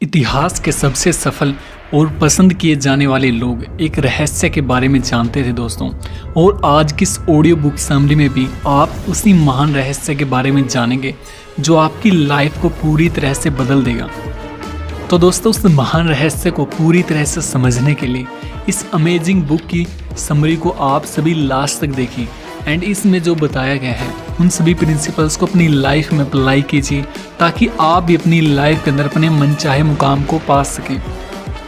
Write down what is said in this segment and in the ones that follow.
इतिहास के सबसे सफल और पसंद किए जाने वाले लोग एक रहस्य के बारे में जानते थे दोस्तों। और आज किस ऑडियो बुक समरी में भी आप उसी महान रहस्य के बारे में जानेंगे जो आपकी लाइफ को पूरी तरह से बदल देगा। तो दोस्तों, उस महान रहस्य को पूरी तरह से समझने के लिए इस अमेजिंग बुक की समरी को आप सभी लास्ट तक देखिए एंड इसमें जो बताया गया है उन सभी प्रिंसिपल्स को अपनी लाइफ में अप्लाई कीजिए ताकि आप भी अपनी लाइफ के अंदर अपने मनचाहे मुकाम को पा सकें।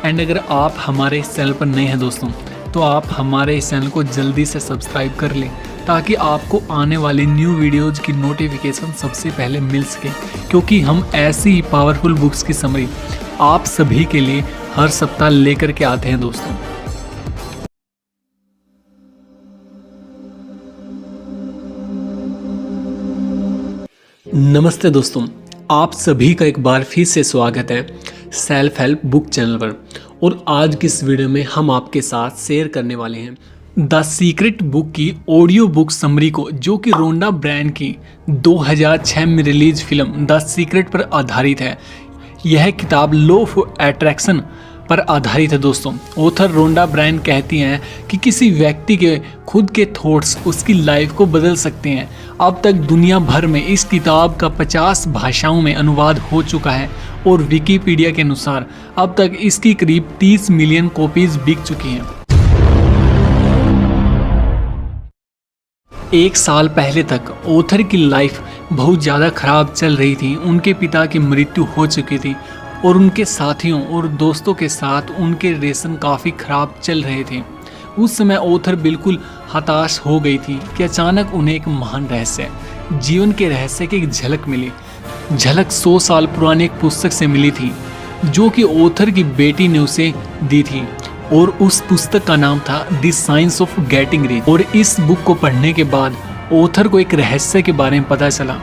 एंड अगर आप हमारे इस चैनल पर नए हैं दोस्तों, तो आप हमारे इस चैनल को जल्दी से सब्सक्राइब कर लें ताकि आपको आने वाली न्यू वीडियोज़ की नोटिफिकेशन सबसे पहले मिल सके, क्योंकि हम ऐसी ही पावरफुल बुक्स की समरी आप सभी के लिए हर सप्ताह लेकर के आते हैं दोस्तों। नमस्ते दोस्तों, आप सभी का एक बार फिर से स्वागत है सेल्फ हेल्प बुक चैनल पर। और आज की इस वीडियो में हम आपके साथ शेयर करने वाले हैं द सीक्रेट बुक की ऑडियो बुक समरी को, जो कि रोंडा ब्रायन की 2006 में रिलीज फिल्म द सीक्रेट पर आधारित है। यह किताब लॉ ऑफ अट्रैक्शन पर आधारित है दोस्तों। ऑथर रोंडा ब्रायन कहती हैं कि किसी व्यक्ति के खुद के थॉट्स उसकी लाइफ को बदल सकते हैं। अब तक दुनिया भर में इस किताब का 50 भाषाओं में अनुवाद हो चुका है और विकिपीडिया के अनुसार अब तक इसकी करीब 30 मिलियन कॉपीज बिक चुकी हैं। एक साल पहले तक ऑथर की लाइफ बहुत ज़्यादा खराब चल रही थी। उनके पिता की मृत्यु हो चुकी थी और उनके साथियों और दोस्तों के साथ उनके रिलेशन काफ़ी खराब चल रहे थे। उस समय ऑथर बिल्कुल हताश हो गई थी कि अचानक उन्हें एक महान रहस्य, जीवन के रहस्य की एक झलक मिली। झलक 100 साल पुरानी एक पुस्तक से मिली थी जो कि ऑथर की बेटी ने उसे दी थी और उस पुस्तक का नाम था the science of getting rich. और इस बुक को पढ़ने के बाद ऑथर को एक रहस्य के बारे में पता चला।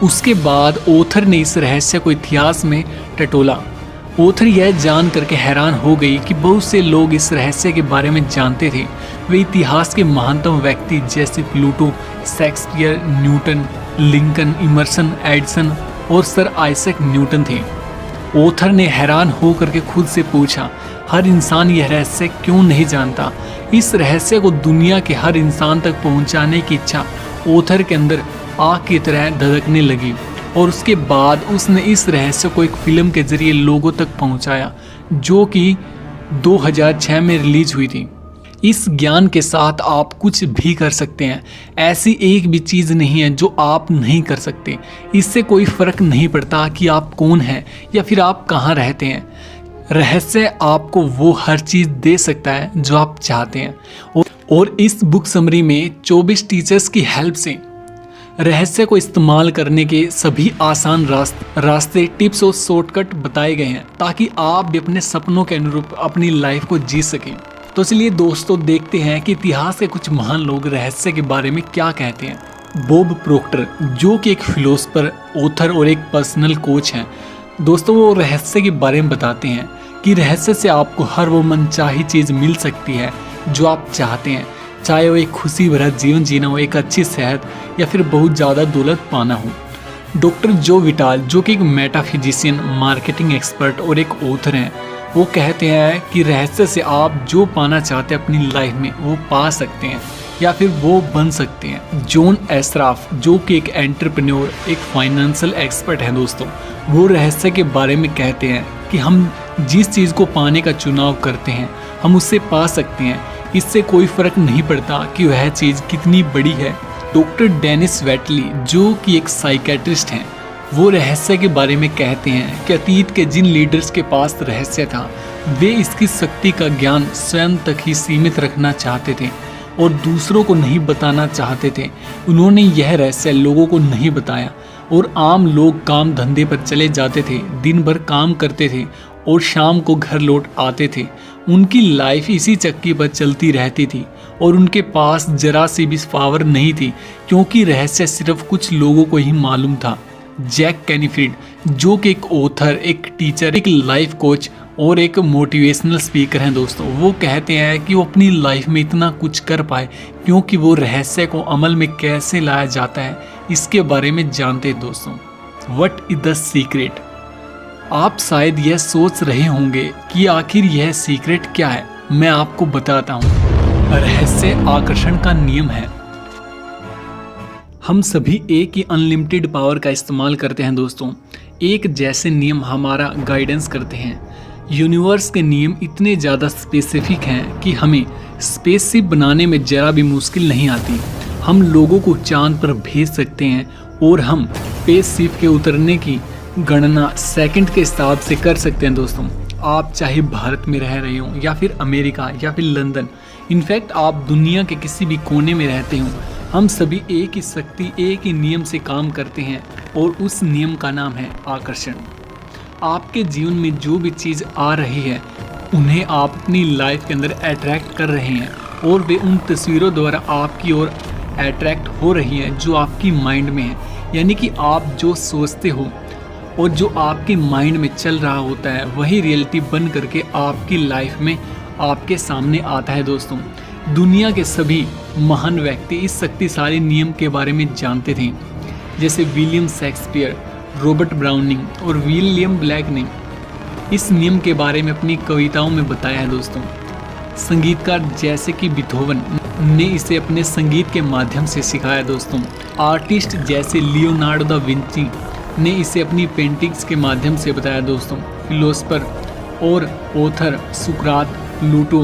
उसके बाद ऑथर ने इस रहस्य को इतिहास में टटोला। ऑथर यह जान करके हैरान हो गई कि बहुत से लोग इस रहस्य के बारे में जानते थे। वे इतिहास के महानतम व्यक्ति जैसे Plato, Shakespeare, Newton, Lincoln, Emerson, Edison और सर आइजैक न्यूटन थे। ऑथर ने हैरान हो करके खुद से पूछा, हर इंसान यह रहस्य क्यों नहीं जानता? इस रहस्य को दुनिया के हर इंसान तक पहुंचाने की इच्छा ऑथर के अंदर आग की तरह धधकने लगी। और उसके बाद उसने इस रहस्य को एक फिल्म के जरिए लोगों तक पहुंचाया जो कि 2006 में रिलीज हुई थी। इस ज्ञान के साथ आप कुछ भी कर सकते हैं। ऐसी एक भी चीज़ नहीं है जो आप नहीं कर सकते। इससे कोई फर्क नहीं पड़ता कि आप कौन हैं या फिर आप कहाँ रहते हैं। रहस्य आपको वो हर चीज़ दे सकता है जो आप चाहते हैं। और इस बुक समरी में 24 टीचर्स की हेल्प से रहस्य को इस्तेमाल करने के सभी आसान रास्ते, टिप्स और शॉर्टकट बताए गए हैं ताकि आप भी अपने सपनों के अनुरूप अपनी लाइफ को जी सकें। तो चलिए दोस्तों, देखते हैं कि इतिहास के कुछ महान लोग रहस्य के बारे में क्या कहते हैं। बॉब प्रोक्टर, जो कि एक फिलोसफर, ऑथर और एक पर्सनल कोच हैं दोस्तों, वो रहस्य के बारे में बताते हैं कि रहस्य से आपको हर वो मनचाही चीज़ मिल सकती है जो आप चाहते हैं, चाहे वो एक खुशी भरा जीवन जीना हो, एक अच्छी सेहत या फिर बहुत ज़्यादा दौलत पाना हो। डॉक्टर जो विटाल, जो कि एक मेटाफिजिशियन, मार्केटिंग एक्सपर्ट और एक ऑथर हैं, वो कहते हैं कि रहस्य से आप जो पाना चाहते हैं अपनी लाइफ में वो पा सकते हैं या फिर वो बन सकते हैं। जॉन एस्राफ, जो कि एक एंटरप्रेन्योर, एक फाइनेंशियल एक्सपर्ट है दोस्तों, वो रहस्य के बारे में कहते हैं कि हम जिस चीज़ को पाने का चुनाव करते हैं हम उससे पा सकते हैं। इससे कोई फर्क नहीं पड़ता कि वह चीज़ कितनी बड़ी है। डॉक्टर डेनिस वेटली, जो कि एक साइकेट्रिस्ट हैं, वो रहस्य के बारे में कहते हैं कि अतीत के जिन लीडर्स के पास रहस्य था वे इसकी शक्ति का ज्ञान स्वयं तक ही सीमित रखना चाहते थे और दूसरों को नहीं बताना चाहते थे। उन्होंने यह रहस्य लोगों को नहीं बताया और आम लोग काम धंधे पर चले जाते थे, दिन भर काम करते थे और शाम को घर लौट आते थे। उनकी लाइफ इसी चक्की पर चलती रहती थी और उनके पास जरा सी भी पावर नहीं थी, क्योंकि रहस्य सिर्फ कुछ लोगों को ही मालूम था। जैक कैनिफिड, जो कि एक ऑथर, एक टीचर, एक लाइफ कोच और एक मोटिवेशनल स्पीकर हैं दोस्तों, वो कहते हैं कि वो अपनी लाइफ में इतना कुछ कर पाए क्योंकि वो रहस्य को अमल में कैसे लाया जाता है इसके बारे में जानते हैं दोस्तों। What is the secret? आप शायद यह सोच रहे होंगे कि आखिर यह सीक्रेट क्या है। मैं आपको बताता हूँ। रहस्य आकर्षण का नियम है। हम सभी एक ही अनलिमिटेड पावर का इस्तेमाल करते हैं दोस्तों। एक जैसे नियम हमारा गाइडेंस करते हैं। यूनिवर्स के नियम इतने ज़्यादा स्पेसिफिक हैं कि हमें स्पेसशिप बनाने में ज़रा भी मुश्किल नहीं आती। हम लोगों को चांद पर भेज सकते हैं और हम स्पेसशिप के उतरने की गणना सेकंड के हिसाब से कर सकते हैं दोस्तों। आप चाहे भारत में रह रहे हो या फिर अमेरिका या फिर लंदन, इनफैक्ट आप दुनिया के किसी भी कोने में रहते हो, हम सभी एक ही शक्ति, एक ही नियम से काम करते हैं और उस नियम का नाम है आकर्षण। आपके जीवन में जो भी चीज़ आ रही है उन्हें आप अपनी लाइफ के अंदर अट्रैक्ट कर रहे हैं और वे उन तस्वीरों द्वारा आपकी ओर अट्रैक्ट हो रही हैं जो आपकी माइंड में है। यानी कि आप जो सोचते हो और जो आपके माइंड में चल रहा होता है वही रियलिटी बन करके आपकी लाइफ में आपके सामने आता है दोस्तों। दुनिया के सभी महान व्यक्ति इस शक्तिशाली नियम के बारे में जानते थे, जैसे विलियम शेक्सपियर, रॉबर्ट ब्राउनिंग और विलियम ब्लैक ने इस नियम के बारे में अपनी कविताओं में बताया है दोस्तों। संगीतकार जैसे कि बीथोवन ने इसे अपने संगीत के माध्यम से सिखाया दोस्तों। आर्टिस्ट जैसे लियोनार्डो दा विंची ने इसे अपनी पेंटिंग्स के माध्यम से बताया दोस्तों। फिलोसफर और ऑथर सुकरात, प्लूटो,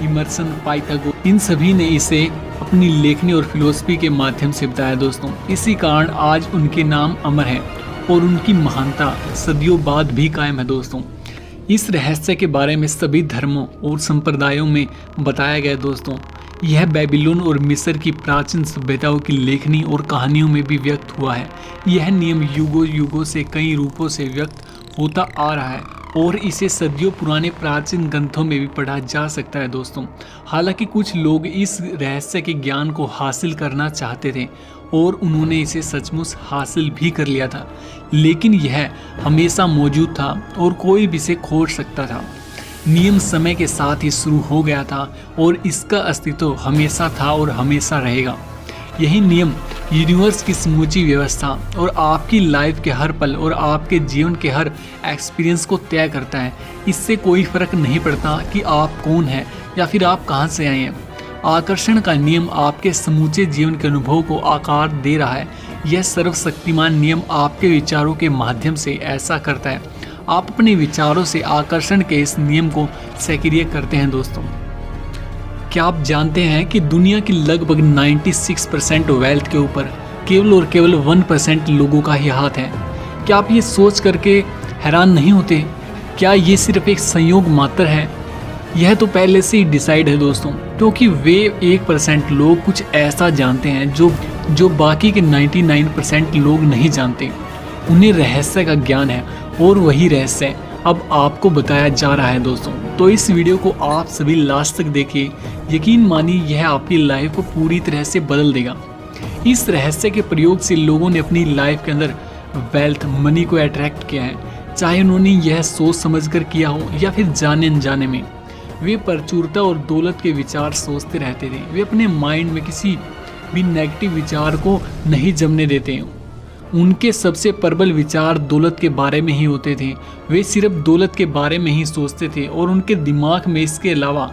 इमर्सन, पाइथागोरस, इन सभी ने इसे अपनी लेखनी और फिलोसफी के माध्यम से बताया दोस्तों। इसी कारण आज उनके नाम अमर है और उनकी महानता सदियों बाद भी कायम है दोस्तों। इस रहस्य के बारे में सभी धर्मों और संप्रदायों में बताया गया दोस्तों। यह बेबीलोन और मिस्र की प्राचीन सभ्यताओं की लेखनी और कहानियों में भी व्यक्त हुआ है। यह नियम युगों युगों से कई रूपों से व्यक्त होता आ रहा है और इसे सदियों पुराने प्राचीन ग्रंथों में भी पढ़ा जा सकता है दोस्तों। हालांकि कुछ लोग इस रहस्य के ज्ञान को हासिल करना चाहते थे और उन्होंने इसे सचमुच हासिल भी कर लिया था, लेकिन यह हमेशा मौजूद था और कोई भी इसे खोज सकता था। नियम समय के साथ ही शुरू हो गया था और इसका अस्तित्व हमेशा था और हमेशा रहेगा। यही नियम यूनिवर्स की समूची व्यवस्था और आपकी लाइफ के हर पल और आपके जीवन के हर एक्सपीरियंस को तय करता है। इससे कोई फर्क नहीं पड़ता कि आप कौन हैं या फिर आप कहां से आए हैं। आकर्षण का नियम आपके समूचे जीवन के अनुभव को आकार दे रहा है। यह सर्वशक्तिमान नियम आपके विचारों के माध्यम से ऐसा करता है। आप अपने विचारों से आकर्षण के इस नियम को सक्रिय करते हैं दोस्तों। क्या आप जानते हैं कि दुनिया की लगभग 96% वेल्थ के ऊपर केवल और केवल 1% लोगों का ही हाथ है। क्या आप ये सोच करके हैरान नहीं होते? क्या ये सिर्फ एक संयोग मात्र है? यह तो पहले से ही डिसाइड है दोस्तों, क्योंकि वे 1% लोग कुछ ऐसा जानते हैं जो बाकी के 99% लोग नहीं जानते। उन्हें रहस्य का ज्ञान है और वही रहस्य अब आपको बताया जा रहा है दोस्तों। तो इस वीडियो को आप सभी लास्ट तक देखिए। यकीन मानिए यह आपकी लाइफ को पूरी तरह से बदल देगा। इस रहस्य के प्रयोग से लोगों ने अपनी लाइफ के अंदर वेल्थ, मनी को अट्रैक्ट किया है, चाहे उन्होंने यह सोच समझकर किया हो या फिर जाने अनजाने में। वे प्रचुरता और दौलत के विचार सोचते रहते थे। वे अपने माइंड में किसी भी नेगेटिव विचार को नहीं जमने देते। उनके सबसे प्रबल विचार दौलत के बारे में ही होते थे। वे सिर्फ दौलत के बारे में ही सोचते थे और उनके दिमाग में इसके अलावा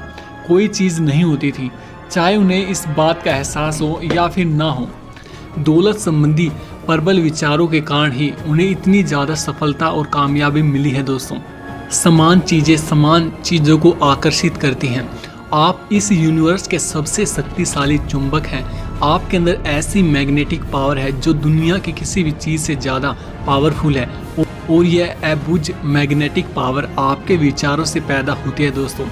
कोई चीज़ नहीं होती थी, चाहे उन्हें इस बात का एहसास हो या फिर ना हो। दौलत संबंधी प्रबल विचारों के कारण ही उन्हें इतनी ज़्यादा सफलता और कामयाबी मिली है दोस्तों। समान चीज़ें समान चीज़ों को आकर्षित करती हैं। आप इस यूनिवर्स के सबसे शक्तिशाली चुंबक हैं। आपके अंदर ऐसी मैग्नेटिक पावर है जो दुनिया की किसी भी चीज़ से ज़्यादा पावरफुल है और यह अबुझ मैग्नेटिक पावर आपके विचारों से पैदा होती है दोस्तों।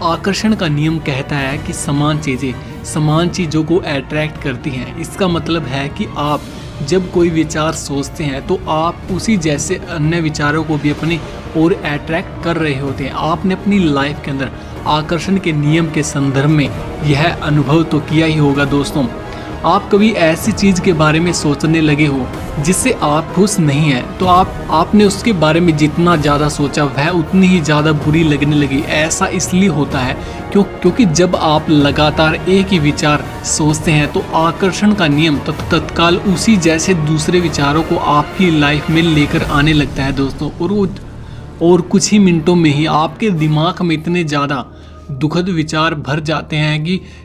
आकर्षण का नियम कहता है कि समान चीज़ें समान चीज़ों को अट्रैक्ट करती हैं। इसका मतलब है कि आप जब कोई विचार सोचते हैं तो आप उसी जैसे अन्य विचारों को भी अपने और अट्रैक्ट कर रहे होते हैं। आपने अपनी लाइफ के अंदर आकर्षण के नियम के संदर्भ में यह अनुभव तो किया ही होगा दोस्तों। आप कभी ऐसी चीज़ के बारे में सोचने लगे हो जिससे आप खुश नहीं हैं, तो आपने उसके बारे में जितना ज़्यादा सोचा वह उतनी ही ज़्यादा बुरी लगने लगी। ऐसा इसलिए होता है क्योंकि जब आप लगातार एक ही विचार सोचते हैं तो आकर्षण का नियम तत्काल उसी जैसे दूसरे विचारों को आपकी लाइफ में लेकर आने लगता है दोस्तों। और कुछ ही मिनटों में ही आपके दिमाग में इतने ज़्यादा दुखद विचार भर जाते हैं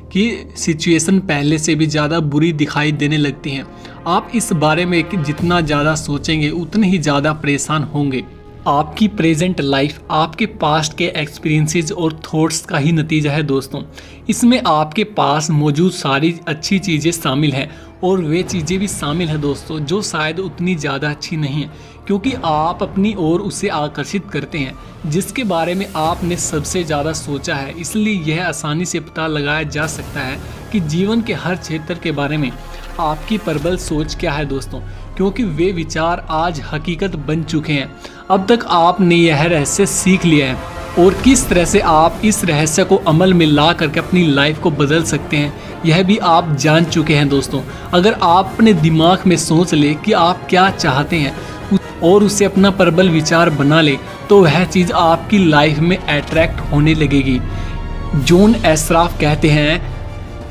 कि सिचुएशन पहले से भी ज़्यादा बुरी दिखाई देने लगती हैं। आप इस बारे में जितना ज़्यादा सोचेंगे उतने ही ज़्यादा परेशान होंगे। आपकी प्रेजेंट लाइफ आपके पास्ट के एक्सपीरियंसेस और थॉट्स का ही नतीजा है दोस्तों। इसमें आपके पास मौजूद सारी अच्छी चीज़ें शामिल हैं और वे चीज़ें भी शामिल हैं दोस्तों जो शायद उतनी ज़्यादा अच्छी नहीं हैं, क्योंकि आप अपनी ओर उसे आकर्षित करते हैं जिसके बारे में आपने सबसे ज़्यादा सोचा है। इसलिए यह आसानी से पता लगाया जा सकता है कि जीवन के हर क्षेत्र के बारे में आपकी प्रबल सोच क्या है दोस्तों, क्योंकि वे विचार आज हकीकत बन चुके हैं। अब तक आपने यह रहस्य सीख लिया है और किस तरह से आप इस रहस्य को अमल में ला करके अपनी लाइफ को बदल सकते हैं यह भी आप जान चुके हैं दोस्तों। अगर आप अपने दिमाग में सोच ले कि आप क्या चाहते हैं और उसे अपना प्रबल विचार बना ले तो वह चीज़ आपकी लाइफ में अट्रैक्ट होने लगेगी। जॉन एसराफ कहते हैं,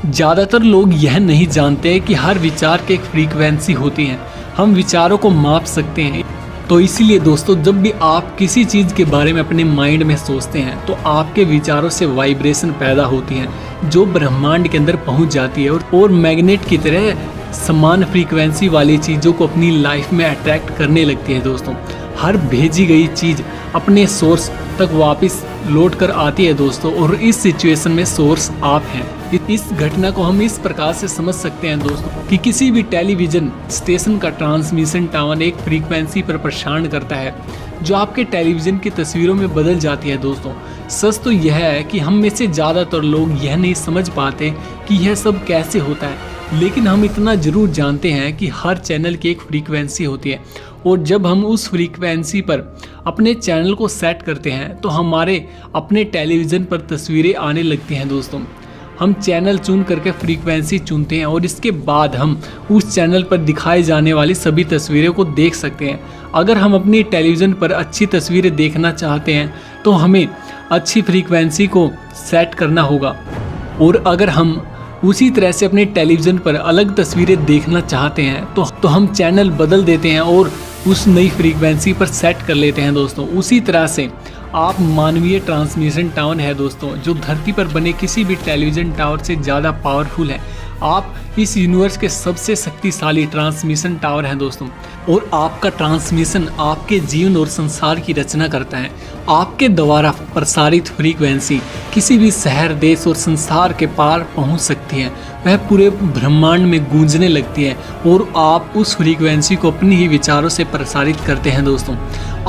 ज़्यादातर लोग यह नहीं जानते कि हर विचार की एक फ्रीक्वेंसी होती है, हम विचारों को माप सकते हैं। तो इसीलिए दोस्तों जब भी आप किसी चीज़ के बारे में अपने माइंड में सोचते हैं तो आपके विचारों से वाइब्रेशन पैदा होती है जो ब्रह्मांड के अंदर पहुंच जाती है और मैग्नेट की तरह समान फ्रीक्वेंसी वाली चीज़ों को अपनी लाइफ में अट्रैक्ट करने लगती है दोस्तों। हर भेजी गई चीज़ अपने सोर्स तक वापस लौट कर आती है दोस्तों, और इस सिचुएशन में सोर्स आप हैं। इस घटना को हम इस प्रकार से समझ सकते हैं दोस्तों कि किसी भी टेलीविज़न स्टेशन का ट्रांसमिशन टावर एक फ्रीक्वेंसी पर प्रसारण करता है जो आपके टेलीविज़न की तस्वीरों में बदल जाती है दोस्तों। सच तो यह है कि हम में से ज़्यादातर लोग यह नहीं समझ पाते कि यह सब कैसे होता है, लेकिन हम इतना ज़रूर जानते हैं कि हर चैनल की एक फ्रीक्वेंसी होती है और जब हम उस फ्रीक्वेंसी पर अपने चैनल को सेट करते हैं तो हमारे अपने टेलीविज़न पर तस्वीरें आने लगती हैं दोस्तों। हम चैनल चुन करके फ्रीक्वेंसी चुनते हैं और इसके बाद हम उस चैनल पर दिखाई जाने वाली सभी तस्वीरों को देख सकते हैं। अगर हम अपनी टेलीविज़न पर अच्छी तस्वीरें देखना चाहते हैं तो हमें अच्छी फ्रीक्वेंसी को सेट करना होगा, और अगर हम उसी तरह से अपने टेलीविज़न पर अलग तस्वीरें देखना चाहते हैं तो हम चैनल बदल देते हैं और उस नई फ्रीक्वेंसी पर सेट कर लेते हैं दोस्तों। उसी तरह से आप मानवीय ट्रांसमिशन टावर है दोस्तों जो धरती पर बने किसी भी टेलीविज़न टावर से ज़्यादा पावरफुल है। आप इस यूनिवर्स के सबसे शक्तिशाली ट्रांसमिशन टावर हैं दोस्तों, और आपका ट्रांसमिशन आपके जीवन और संसार की रचना करता है। आपके द्वारा प्रसारित फ्रीक्वेंसी किसी भी शहर, देश और संसार के पार पहुंच सकती है, वह पूरे ब्रह्मांड में गूंजने लगती है और आप उस फ्रीक्वेंसी को अपने ही विचारों से प्रसारित करते हैं दोस्तों।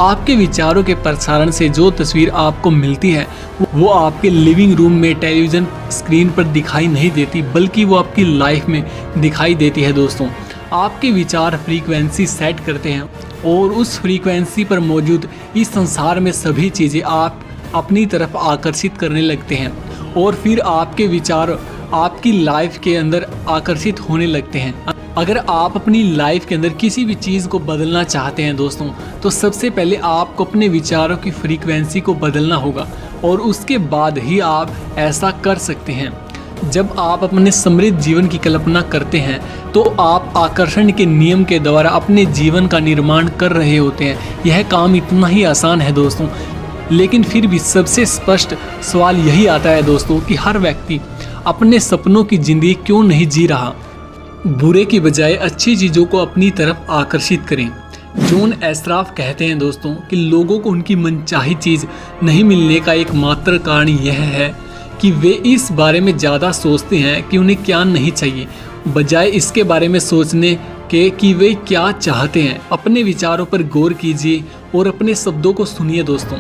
आपके विचारों के प्रसारण से जो तस्वीर आपको मिलती है वो आपके लिविंग रूम में टेलीविज़न स्क्रीन पर दिखाई नहीं देती, बल्कि वो आपकी लाइफ में दिखाई देती है दोस्तों। आपके विचार फ्रीक्वेंसी सेट करते हैं और उस फ्रीक्वेंसी पर मौजूद इस संसार में सभी चीज़ें आप अपनी तरफ आकर्षित करने लगते हैं और फिर आपके विचार आपकी लाइफ के अंदर आकर्षित होने लगते हैं। अगर आप अपनी लाइफ के अंदर किसी भी चीज़ को बदलना चाहते हैं दोस्तों तो सबसे पहले आपको अपने विचारों की फ्रीक्वेंसी को बदलना होगा और उसके बाद ही आप ऐसा कर सकते हैं। जब आप अपने समृद्ध जीवन की कल्पना करते हैं तो आप आकर्षण के नियम के द्वारा अपने जीवन का निर्माण कर रहे होते हैं। यह काम इतना ही आसान है दोस्तों, लेकिन फिर भी सबसे स्पष्ट सवाल यही आता है दोस्तों कि हर व्यक्ति अपने सपनों की ज़िंदगी क्यों नहीं जी रहा। बुरे की बजाय अच्छी चीज़ों को अपनी तरफ आकर्षित करें। जॉन एसराफ कहते हैं दोस्तों कि लोगों को उनकी मनचाही चीज़ नहीं मिलने का एकमात्र कारण यह है कि वे इस बारे में ज़्यादा सोचते हैं कि उन्हें क्या नहीं चाहिए, बजाय इसके बारे में सोचने के कि वे क्या चाहते हैं। अपने विचारों पर गौर कीजिए और अपने शब्दों को सुनिए दोस्तों।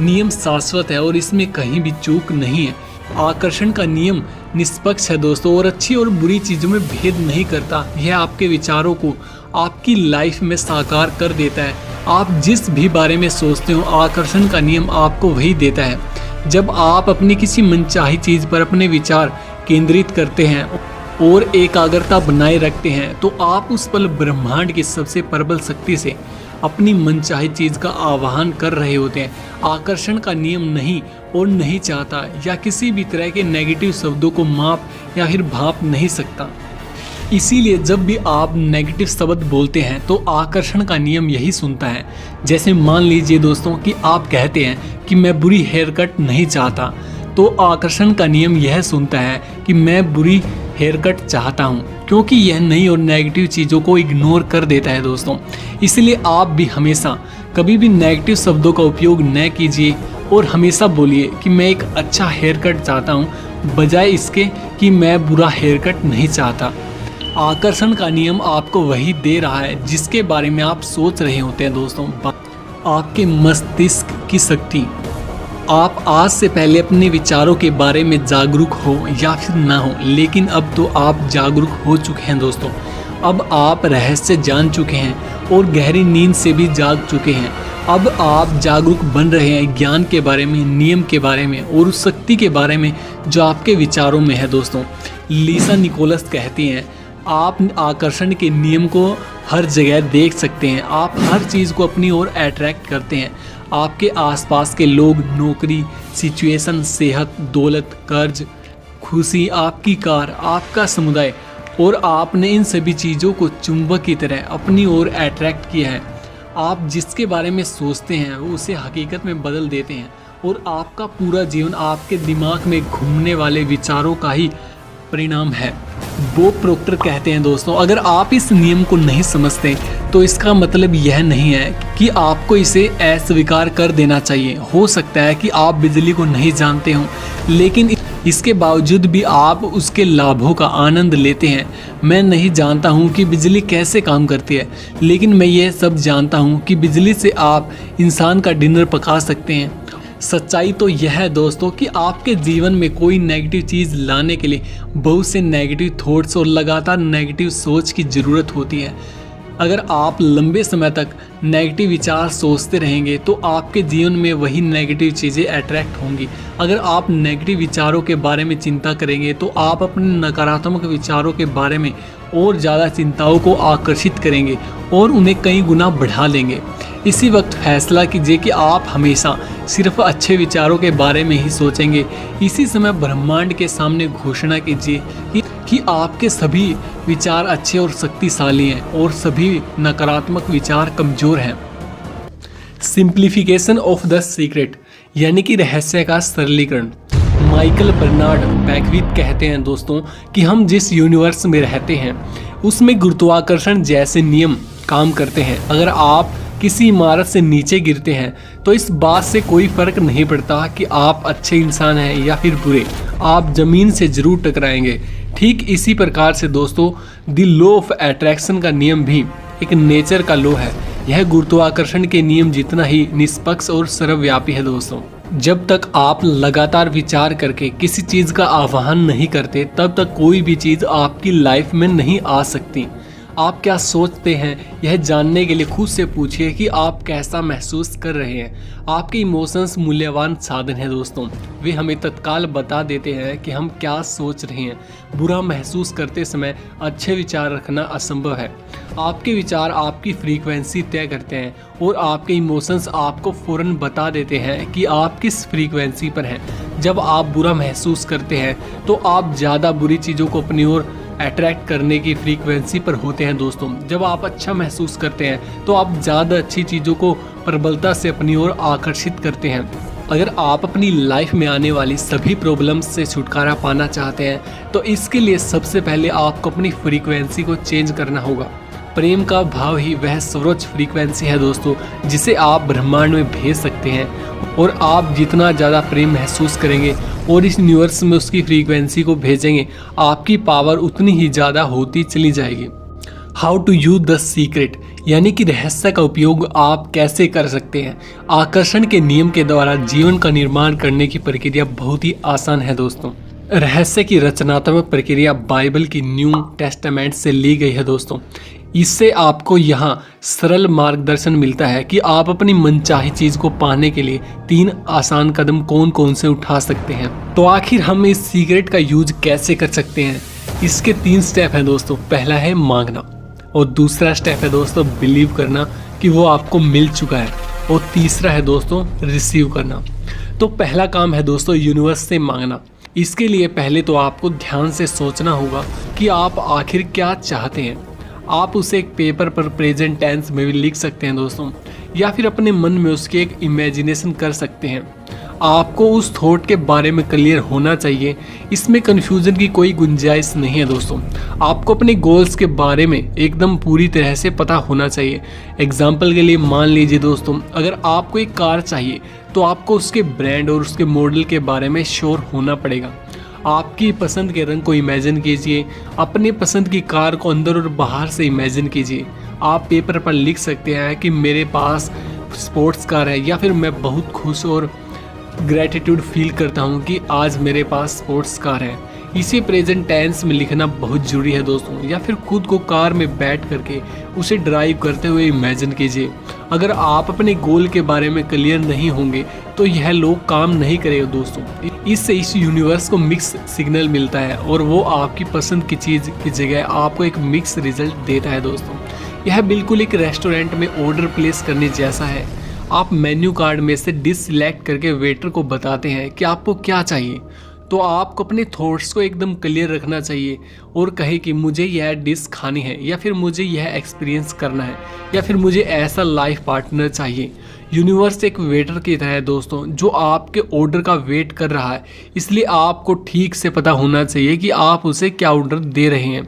नियम शाश्वत है और इसमें कहीं भी चूक नहीं है। आकर्षण का नियम निष्पक्ष है दोस्तों और अच्छी और बुरी चीज़ों में भेद नहीं करता। यह आपके विचारों को आपकी लाइफ में साकार कर देता है। आप जिस भी बारे में सोचते हो आकर्षण का नियम आपको वही देता है। जब आप अपनी किसी मनचाही चीज़ पर अपने विचार केंद्रित करते हैं और एकाग्रता बनाए रखते हैं तो आप उस पल ब्रह्मांड की सबसे प्रबल शक्ति से अपनी मनचाही चीज का आवाहन कर रहे होते हैं। आकर्षण का नियम नहीं और नहीं चाहता या किसी भी तरह के नेगेटिव शब्दों को माप या फिर भाप नहीं सकता। इसीलिए जब भी आप नेगेटिव शब्द बोलते हैं तो आकर्षण का नियम यही सुनता है। जैसे मान लीजिए दोस्तों कि आप कहते हैं कि मैं बुरी हेयर कट नहीं चाहता, तो आकर्षण का नियम यह सुनता है कि मैं बुरी हेयर कट चाहता हूँ, क्योंकि यह नई और नेगेटिव चीज़ों को इग्नोर कर देता है दोस्तों। इसलिए आप भी हमेशा कभी भी नेगेटिव शब्दों का उपयोग न कीजिए और हमेशा बोलिए कि मैं एक अच्छा हेयर कट चाहता हूँ, बजाय इसके कि मैं बुरा हेयर कट नहीं चाहता। आकर्षण का नियम आपको वही दे रहा है जिसके बारे में आप सोच रहे होते हैं दोस्तों। आपके मस्तिष्क की शक्ति। आप आज से पहले अपने विचारों के बारे में जागरूक हो या फिर ना हो, लेकिन अब तो आप जागरूक हो चुके हैं दोस्तों। अब आप रहस्य जान चुके हैं और गहरी नींद से भी जाग चुके हैं। अब आप जागरूक बन रहे हैं ज्ञान के बारे में, नियम के बारे में और उस शक्ति के बारे में जो आपके विचारों में है दोस्तों। लिसा निकोलस कहती हैं, आप आकर्षण के नियम को हर जगह देख सकते हैं। आप हर चीज़ को अपनी ओर अट्रैक्ट करते हैं। आपके आसपास के लोग, नौकरी, सिचुएशन, सेहत, दौलत, कर्ज, खुशी, आपकी कार, आपका समुदाय, और आपने इन सभी चीज़ों को चुंबक की तरह अपनी ओर अट्रैक्ट किया है। आप जिसके बारे में सोचते हैं वो उसे हकीकत में बदल देते हैं और आपका पूरा जीवन आपके दिमाग में घूमने वाले विचारों का ही परिणाम है। बॉब प्रोक्टर कहते हैं दोस्तों, अगर आप इस नियम को नहीं समझते तो इसका मतलब यह नहीं है कि आपको इसे अस्वीकार कर देना चाहिए। हो सकता है कि आप बिजली को नहीं जानते हो, लेकिन इसके बावजूद भी आप उसके लाभों का आनंद लेते हैं। मैं नहीं जानता हूँ कि बिजली कैसे काम करती है, लेकिन मैं ये सब जानता हूँ कि बिजली से आप इंसान का डिनर पका सकते हैं। सच्चाई तो यह है दोस्तों कि आपके जीवन में कोई नेगेटिव चीज़ लाने के लिए बहुत से नेगेटिव थॉट्स और लगातार नेगेटिव सोच की ज़रूरत होती है। अगर आप लंबे समय तक नेगेटिव विचार सोचते रहेंगे तो आपके जीवन में वही नेगेटिव चीज़ें अट्रैक्ट होंगी। अगर आप नेगेटिव विचारों के बारे में चिंता करेंगे तो आप अपने नकारात्मक विचारों के बारे में और ज़्यादा चिंताओं को आकर्षित करेंगे और उन्हें कई गुना बढ़ा लेंगे। इसी वक्त फैसला कीजिए कि आप हमेशा सिर्फ अच्छे विचारों के बारे में ही सोचेंगे। इसी समय ब्रह्मांड के सामने घोषणा कीजिए कि आपके सभी विचार अच्छे और शक्तिशाली हैं और सभी नकारात्मक विचार कमज़ोर हैं। सिंप्लीफिकेशन ऑफ द सीक्रेट, यानी कि रहस्य का सरलीकरण। माइकल बर्नार्ड बैकविथ कहते हैं दोस्तों कि हम जिस यूनिवर्स में रहते हैं उसमें गुरुत्वाकर्षण जैसे नियम काम करते हैं। अगर आप किसी इमारत से नीचे गिरते हैं तो इस बात से कोई फर्क नहीं पड़ता कि आप अच्छे इंसान हैं या फिर बुरे, आप जमीन से जरूर टकराएंगे। ठीक इसी प्रकार से दोस्तों द लॉ ऑफ अट्रैक्शन का नियम भी एक नेचर का लॉ है। यह गुरुत्वाकर्षण के नियम जितना ही निष्पक्ष और सर्वव्यापी है दोस्तों। जब तक आप लगातार विचार करके किसी चीज़ का आह्वान नहीं करते तब तक कोई भी चीज़ आपकी लाइफ में नहीं आ सकती। आप क्या सोचते हैं यह जानने के लिए खुद से पूछिए कि आप कैसा महसूस कर रहे हैं। आपके इमोशंस मूल्यवान साधन हैं दोस्तों, वे हमें तत्काल बता देते हैं कि हम क्या सोच रहे हैं। बुरा महसूस करते समय अच्छे विचार रखना असंभव है। आपके विचार आपकी फ्रीक्वेंसी तय करते हैं और आपके इमोशंस आपको फौरन बता देते हैं कि आप किस फ्रीक्वेंसी पर हैं। जब आप बुरा महसूस करते हैं तो आप ज़्यादा बुरी चीज़ों को अपनी ओर अट्रैक्ट करने की फ्रीक्वेंसी पर होते हैं दोस्तों। जब आप अच्छा महसूस करते हैं तो आप ज़्यादा अच्छी चीज़ों को प्रबलता से अपनी ओर आकर्षित करते हैं। अगर आप अपनी लाइफ में आने वाली सभी प्रॉब्लम्स से छुटकारा पाना चाहते हैं तो इसके लिए सबसे पहले आपको अपनी फ्रीक्वेंसी को चेंज करना होगा। प्रेम का भाव ही वह सर्वोच्च फ्रीक्वेंसी है दोस्तों जिसे आप ब्रह्मांड में भेज सकते हैं, और आप जितना ज़्यादा प्रेम महसूस करेंगे और इस यूनिवर्स में उसकी फ्रीक्वेंसी को भेजेंगे, आपकी पावर उतनी ही ज़्यादा होती चली जाएगी। How to use the secret, यानी कि रहस्य का उपयोग आप कैसे कर सकते हैं। आकर्षण के नियम के द्वारा जीवन का निर्माण करने की प्रक्रिया बहुत ही आसान है दोस्तों। रहस्य की रचनात्मक प्रक्रिया बाइबल की न्यू टेस्टामेंट से ली गई है दोस्तों। इससे आपको यहाँ सरल मार्गदर्शन मिलता है कि आप अपनी मनचाही चीज़ को पाने के लिए 3 आसान कदम कौन कौन से उठा सकते हैं। तो आखिर हम इस सीक्रेट का यूज कैसे कर सकते हैं। इसके 3 स्टेप हैं दोस्तों। पहला है मांगना, और दूसरा स्टेप है दोस्तों बिलीव करना कि वो आपको मिल चुका है, और तीसरा है दोस्तों रिसीव करना। तो पहला काम है दोस्तों यूनिवर्स से मांगना। इसके लिए पहले तो आपको ध्यान से सोचना होगा कि आप आखिर क्या चाहते हैं। आप उसे एक पेपर पर प्रेजेंट टेंस में भी लिख सकते हैं दोस्तों, या फिर अपने मन में उसकी एक इमेजिनेशन कर सकते हैं। आपको उस थॉट के बारे में क्लियर होना चाहिए, इसमें कन्फ्यूजन की कोई गुंजाइश नहीं है दोस्तों। आपको अपने गोल्स के बारे में एकदम पूरी तरह से पता होना चाहिए। एग्जाम्पल के लिए मान लीजिए दोस्तों, अगर आपको एक कार चाहिए तो आपको उसके ब्रांड और उसके मॉडल के बारे में श्योर होना पड़ेगा। आपकी पसंद के रंग को इमेजिन कीजिए, अपनी पसंद की कार को अंदर और बाहर से इमेजिन कीजिए। आप पेपर पर लिख सकते हैं कि मेरे पास स्पोर्ट्स कार है, या फिर मैं बहुत खुश और ग्रेटिट्यूड फील करता हूँ कि आज मेरे पास स्पोर्ट्स कार है। इसे प्रेजेंट टेंस में लिखना बहुत ज़रूरी है दोस्तों, या फिर खुद को कार में बैठ करके उसे ड्राइव करते हुए इमेजिन कीजिए। अगर आप अपने गोल के बारे में क्लियर नहीं होंगे तो यह लोग काम नहीं करेगा दोस्तों। इससे इस यूनिवर्स को मिक्स सिग्नल मिलता है, और वो आपकी पसंद की चीज़ की जगह आपको एक मिक्स रिजल्ट देता है दोस्तों। यह बिल्कुल एक रेस्टोरेंट में ऑर्डर प्लेस करने जैसा है। आप मेन्यू कार्ड में से डिश सिलेक्ट करके वेटर को बताते हैं कि आपको क्या चाहिए, तो आपको अपने थॉट्स को एकदम क्लियर रखना चाहिए और कहे कि मुझे यह डिश खानी है, या फिर मुझे यह एक्सपीरियंस करना है, या फिर मुझे ऐसा लाइफ पार्टनर चाहिए। यूनिवर्स एक वेटर की तरह है दोस्तों, जो आपके ऑर्डर का वेट कर रहा है, इसलिए आपको ठीक से पता होना चाहिए कि आप उसे क्या ऑर्डर दे रहे हैं।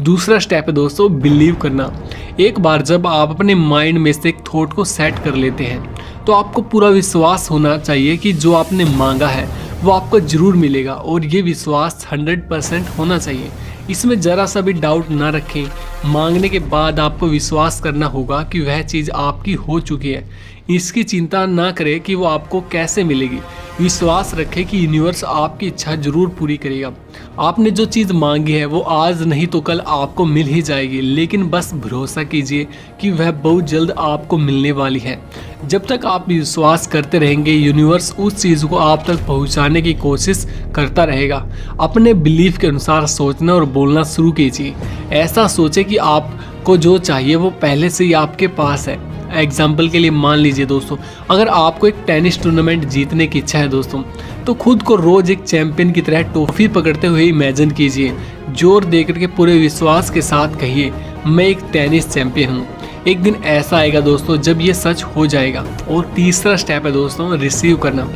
दूसरा स्टेप है दोस्तों बिलीव करना। एक बार जब आप अपने माइंड में से एक थॉट को सेट कर लेते हैं तो आपको पूरा विश्वास होना चाहिए कि जो आपने मांगा है वो आपको जरूर मिलेगा, और ये विश्वास 100% होना चाहिए। इसमें ज़रा सा भी डाउट ना रखें। मांगने के बाद आपको विश्वास करना होगा कि वह चीज़ आपकी हो चुकी है। इसकी चिंता ना करें कि वो आपको कैसे मिलेगी। विश्वास रखें कि यूनिवर्स आपकी इच्छा जरूर पूरी करेगा। आपने जो चीज़ मांगी है वो आज नहीं तो कल आपको मिल ही जाएगी, लेकिन बस भरोसा कीजिए कि वह बहुत जल्द आपको मिलने वाली है। जब तक आप विश्वास करते रहेंगे, यूनिवर्स उस चीज़ को आप तक पहुंचाने की कोशिश करता रहेगा। अपने बिलीफ के अनुसार सोचना और बोलना शुरू कीजिए। ऐसा सोचें कि आपको जो चाहिए वो पहले से ही आपके पास है। एग्जाम्पल के लिए मान लीजिए दोस्तों, अगर आपको एक टेनिस टूर्नामेंट जीतने की इच्छा है दोस्तों, तो खुद को रोज एक चैंपियन की तरह ट्रॉफी पकड़ते हुए इमेजिन कीजिए। जोर देकर के पूरे विश्वास के साथ कहिए, मैं एक टेनिस चैंपियन हूँ। एक दिन ऐसा आएगा दोस्तों जब ये सच हो जाएगा। और तीसरा स्टेप है दोस्तों रिसीव करना।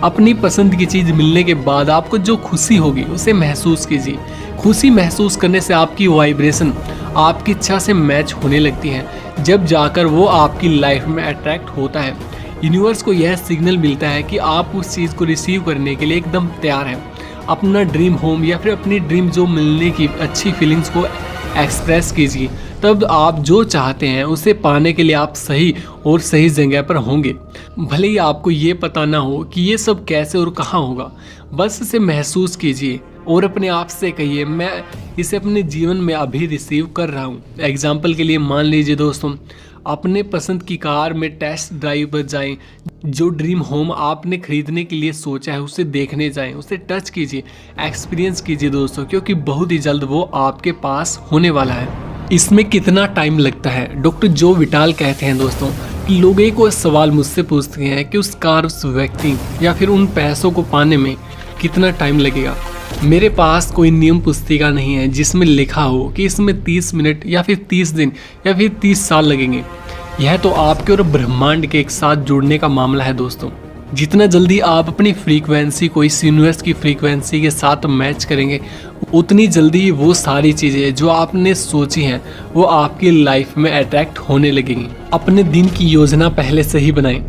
अपनी पसंद की चीज़ मिलने के बाद आपको जो खुशी होगी उसे महसूस कीजिए। खुशी महसूस करने से आपकी वाइब्रेशन आपकी इच्छा से मैच होने लगती है, जब जाकर वो आपकी लाइफ में अट्रैक्ट होता है। यूनिवर्स को यह सिग्नल मिलता है कि आप उस चीज़ को रिसीव करने के लिए एकदम तैयार हैं। अपना ड्रीम होम या फिर अपनी ड्रीम जो मिलने की अच्छी फीलिंग्स को एक्सप्रेस कीजिए, तब आप जो चाहते हैं उसे पाने के लिए आप सही और सही जगह पर होंगे। भले ही आपको ये पता ना हो कि ये सब कैसे और कहाँ होगा, बस इसे महसूस कीजिए और अपने आप से कहिए, मैं इसे अपने जीवन में अभी रिसीव कर रहा हूँ। एग्जाम्पल के लिए मान लीजिए दोस्तों, अपने पसंद की कार में टेस्ट ड्राइव पर जाएं। जो ड्रीम होम आपने खरीदने के लिए सोचा है उसे देखने जाएं, उसे टच कीजिए, एक्सपीरियंस कीजिए दोस्तों, क्योंकि बहुत ही जल्द वो आपके पास होने वाला है। इसमें कितना टाइम लगता है? डॉक्टर जो विटाल कहते हैं दोस्तों, लोग एक और सवाल मुझसे पूछते हैं कि उस कार, उस व्यक्ति या फिर उन पैसों को पाने में कितना टाइम लगेगा। मेरे पास कोई नियम पुस्तिका नहीं है जिसमें लिखा हो कि इसमें 30 मिनट या फिर 30 दिन या फिर 30 साल लगेंगे। यह तो आपके और ब्रह्मांड के एक साथ जुड़ने का मामला है दोस्तों। जितना जल्दी आप अपनी फ्रीक्वेंसी को इस यूनिवर्स की फ्रीक्वेंसी के साथ मैच करेंगे, उतनी जल्दी वो सारी चीज़ें जो आपने सोची हैं वो आपकी लाइफ में अट्रैक्ट होने लगेंगी। अपने दिन की योजना पहले से ही बनाएं।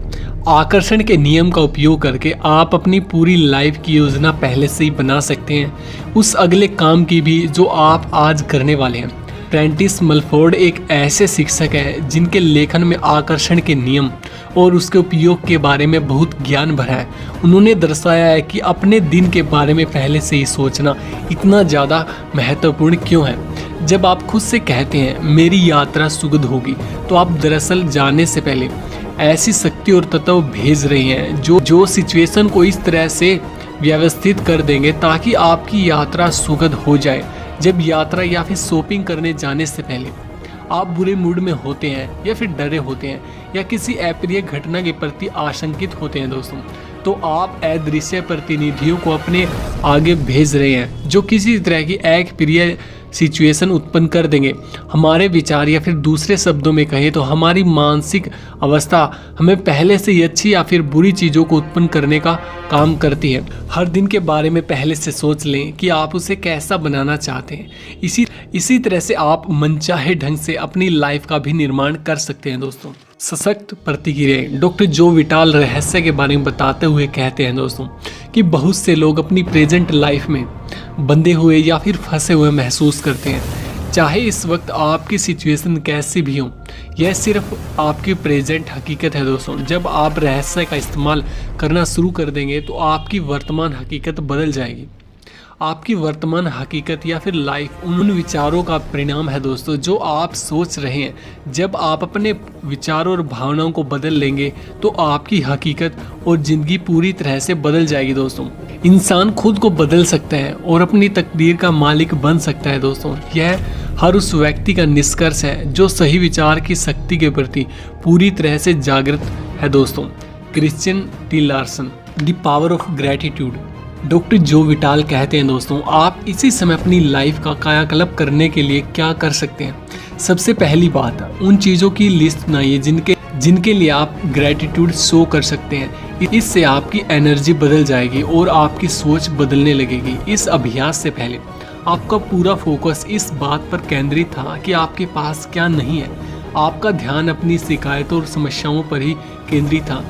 आकर्षण के नियम का उपयोग करके आप अपनी पूरी लाइफ की योजना पहले से ही बना सकते हैं, उस अगले काम की भी जो आप आज करने वाले हैं। प्रेंटिस मलफोर्ड एक ऐसे शिक्षक हैं जिनके लेखन में आकर्षण के नियम और उसके उपयोग के बारे में बहुत ज्ञान भरा है। उन्होंने दर्शाया है कि अपने दिन के बारे में पहले से ही सोचना इतना ज़्यादा महत्वपूर्ण क्यों है। जब आप खुद से कहते हैं मेरी यात्रा सुखद होगी, तो आप दरअसल जाने से पहले ऐसी शक्ति और तत्व भेज रहे हैं जो सिचुएशन को इस तरह से व्यवस्थित कर देंगे ताकि आपकी यात्रा सुखद हो जाए। जब यात्रा या फिर शॉपिंग करने जाने से पहले आप बुरे मूड में होते हैं या फिर डरे होते हैं या किसी अप्रिय घटना के प्रति आशंकित होते हैं दोस्तों, तो आप अदृश्य प्रतिनिधियों को अपने आगे भेज रहे हैं जो किसी तरह की अप्रिय सिचुएशन उत्पन्न कर देंगे। हमारे विचार या फिर दूसरे शब्दों में कहें तो हमारी मानसिक अवस्था हमें पहले से ही अच्छी या फिर बुरी चीज़ों को उत्पन्न करने का काम करती है। हर दिन के बारे में पहले से सोच लें कि आप उसे कैसा बनाना चाहते हैं। इसी तरह से आप मनचाहे ढंग से अपनी लाइफ का भी निर्माण कर सकते हैं दोस्तों। सशक्त प्रतिक्रियाएं। डॉक्टर जो विटाल रहस्य के बारे में बताते हुए कहते हैं दोस्तों कि बहुत से लोग अपनी प्रेजेंट लाइफ में बंधे हुए या फिर फंसे हुए महसूस करते हैं। चाहे इस वक्त आपकी सिचुएशन कैसी भी हो, यह सिर्फ आपकी प्रेजेंट हकीकत है दोस्तों। जब आप रहस्य का इस्तेमाल करना शुरू कर देंगे तो आपकी वर्तमान हकीकत बदल जाएगी। आपकी वर्तमान हकीकत या फिर लाइफ उन विचारों का परिणाम है दोस्तों जो आप सोच रहे हैं। जब आप अपने विचारों और भावनाओं को बदल लेंगे तो आपकी हकीकत और ज़िंदगी पूरी तरह से बदल जाएगी दोस्तों। इंसान खुद को बदल सकता है और अपनी तकदीर का मालिक बन सकता है दोस्तों। यह हर उस व्यक्ति का निष्कर्ष है जो सही विचार की शक्ति के प्रति पूरी तरह से जागृत है दोस्तों। Christian T Larsen, the power of gratitude. Doctor जो विटाल कहते हैं दोस्तों, आप इसी समय अपनी लाइफ का कायाकल्प करने के लिए क्या कर सकते हैं। सबसे पहली बात, उन चीज़ों की लिस्ट बनाइए जिनके लिए आप ग्रैटिट्यूड शो कर सकते हैं। इससे आपकी एनर्जी बदल जाएगी और आपकी सोच बदलने लगेगी। इस अभ्यास से पहले आपका पूरा फोकस इस बात पर केंद्रित था कि आपके पास क्या नहीं है। आपका ध्यान अपनी शिकायतों और समस्याओं पर ही केंद्रित था।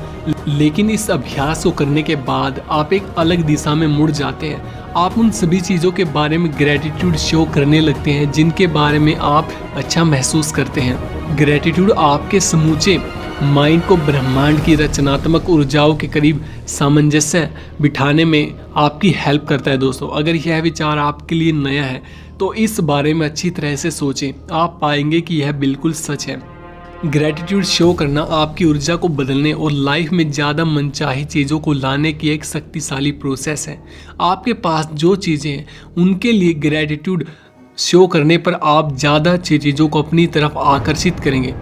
लेकिन इस अभ्यास को करने के बाद आप एक अलग दिशा में मुड़ जाते हैं। आप उन सभी चीज़ों के बारे में ग्रैटिट्यूड शो करने लगते हैं जिनके बारे में आप अच्छा महसूस करते हैं। ग्रैटिट्यूड आपके समूचे माइंड को ब्रह्मांड की रचनात्मक ऊर्जाओं के करीब सामंजस्य बिठाने में आपकी हेल्प करता है दोस्तों। अगर यह विचार आपके लिए नया है तो इस बारे में अच्छी तरह से सोचें। आप पाएंगे कि यह बिल्कुल सच है। ग्रैटिट्यूड शो करना आपकी ऊर्जा को बदलने और लाइफ में ज़्यादा मनचाही चीज़ों को लाने की एक शक्तिशाली प्रोसेस है। आपके पास जो चीज़ें हैं उनके लिए ग्रैटिट्यूड शो करने पर आप ज़्यादा अच्छी चीज़ों को अपनी तरफ आकर्षित करेंगे।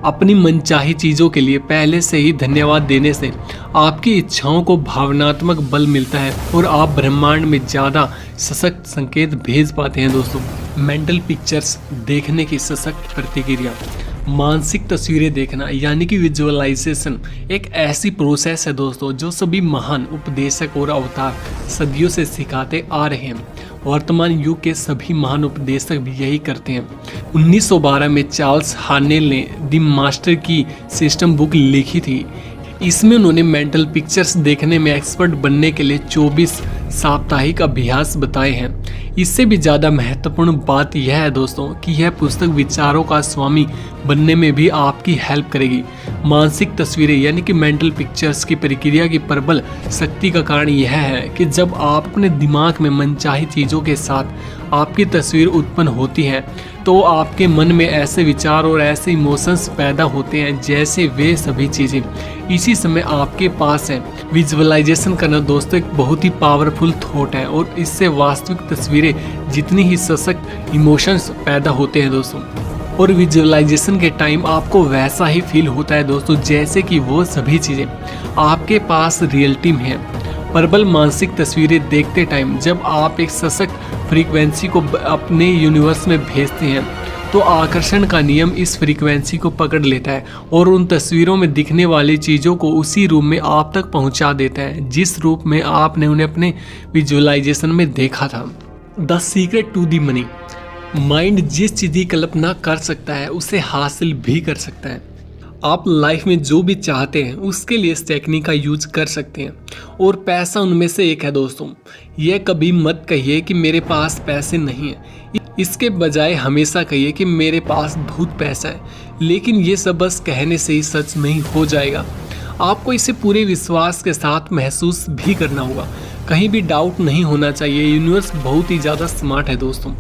अपनी मनचाही चीज़ों के लिए पहले से ही धन्यवाद देने से आपकी इच्छाओं को भावनात्मक बल मिलता है और आप ब्रह्मांड में ज़्यादा सशक्त संकेत भेज पाते हैं दोस्तों। मेंटल पिक्चर्स देखने की सशक्त प्रतिक्रिया। मानसिक तस्वीरें देखना यानी कि विजुअलाइजेशन एक ऐसी प्रोसेस है दोस्तों जो सभी महान उपदेशक और अवतार सदियों से सिखाते आ रहे हैं। वर्तमान युग के सभी महान उपदेशक भी यही करते हैं। 1912 में चार्ल्स हार्नेल ने द मास्टर की सिस्टम बुक लिखी थी। इसमें उन्होंने मेंटल पिक्चर्स देखने में एक्सपर्ट बनने के लिए 24 साप्ताहिक अभ्यास बताए हैं। इससे भी ज़्यादा महत्वपूर्ण बात यह है दोस्तों कि यह पुस्तक विचारों का स्वामी बनने में भी आपकी हेल्प करेगी। मानसिक तस्वीरें यानी कि मेंटल पिक्चर्स की प्रक्रिया की प्रबल शक्ति का कारण यह है कि जब आप अपने दिमाग में मनचाही चीज़ों के साथ आपकी तस्वीर उत्पन्न होती है तो आपके मन में ऐसे विचार और ऐसे इमोशंस पैदा होते हैं जैसे वे सभी चीज़ें इसी समय आपके पास है। विजुअलाइजेशन करना दोस्तों एक बहुत ही पावरफुल थॉट है और इससे वास्तविक तस्वीरें जितनी ही सशक्त इमोशंस पैदा होते हैं दोस्तों। और विजुअलाइजेशन के टाइम आपको वैसा ही फील होता है दोस्तों जैसे कि वो सभी चीज़ें आपके पास रियलिटी में है। प्रबल मानसिक तस्वीरें देखते टाइम जब आप एक सशक्त फ्रीक्वेंसी को अपने यूनिवर्स में भेजते हैं तो आकर्षण का नियम इस फ्रीक्वेंसी को पकड़ लेता है और उन तस्वीरों में दिखने वाली चीज़ों को उसी रूप में आप तक पहुंचा देता है जिस रूप में आपने उन्हें अपने विजुअलाइजेशन में देखा था। The secret to the money. Mind जिस चीज़ की कल्पना कर सकता है उसे हासिल भी कर सकता है। आप लाइफ में जो भी चाहते हैं उसके लिए इस टेक्निक का यूज कर सकते हैं और पैसा उनमें से एक है दोस्तों। यह कभी मत कहिए कि मेरे पास पैसे नहीं हैं, इसके बजाय हमेशा कहिए कि मेरे पास बहुत पैसा है। लेकिन ये सब बस कहने से ही सच नहीं हो जाएगा, आपको इसे पूरे विश्वास के साथ महसूस भी करना होगा। कहीं भी डाउट नहीं होना चाहिए। यूनिवर्स बहुत ही ज़्यादा स्मार्ट है दोस्तों,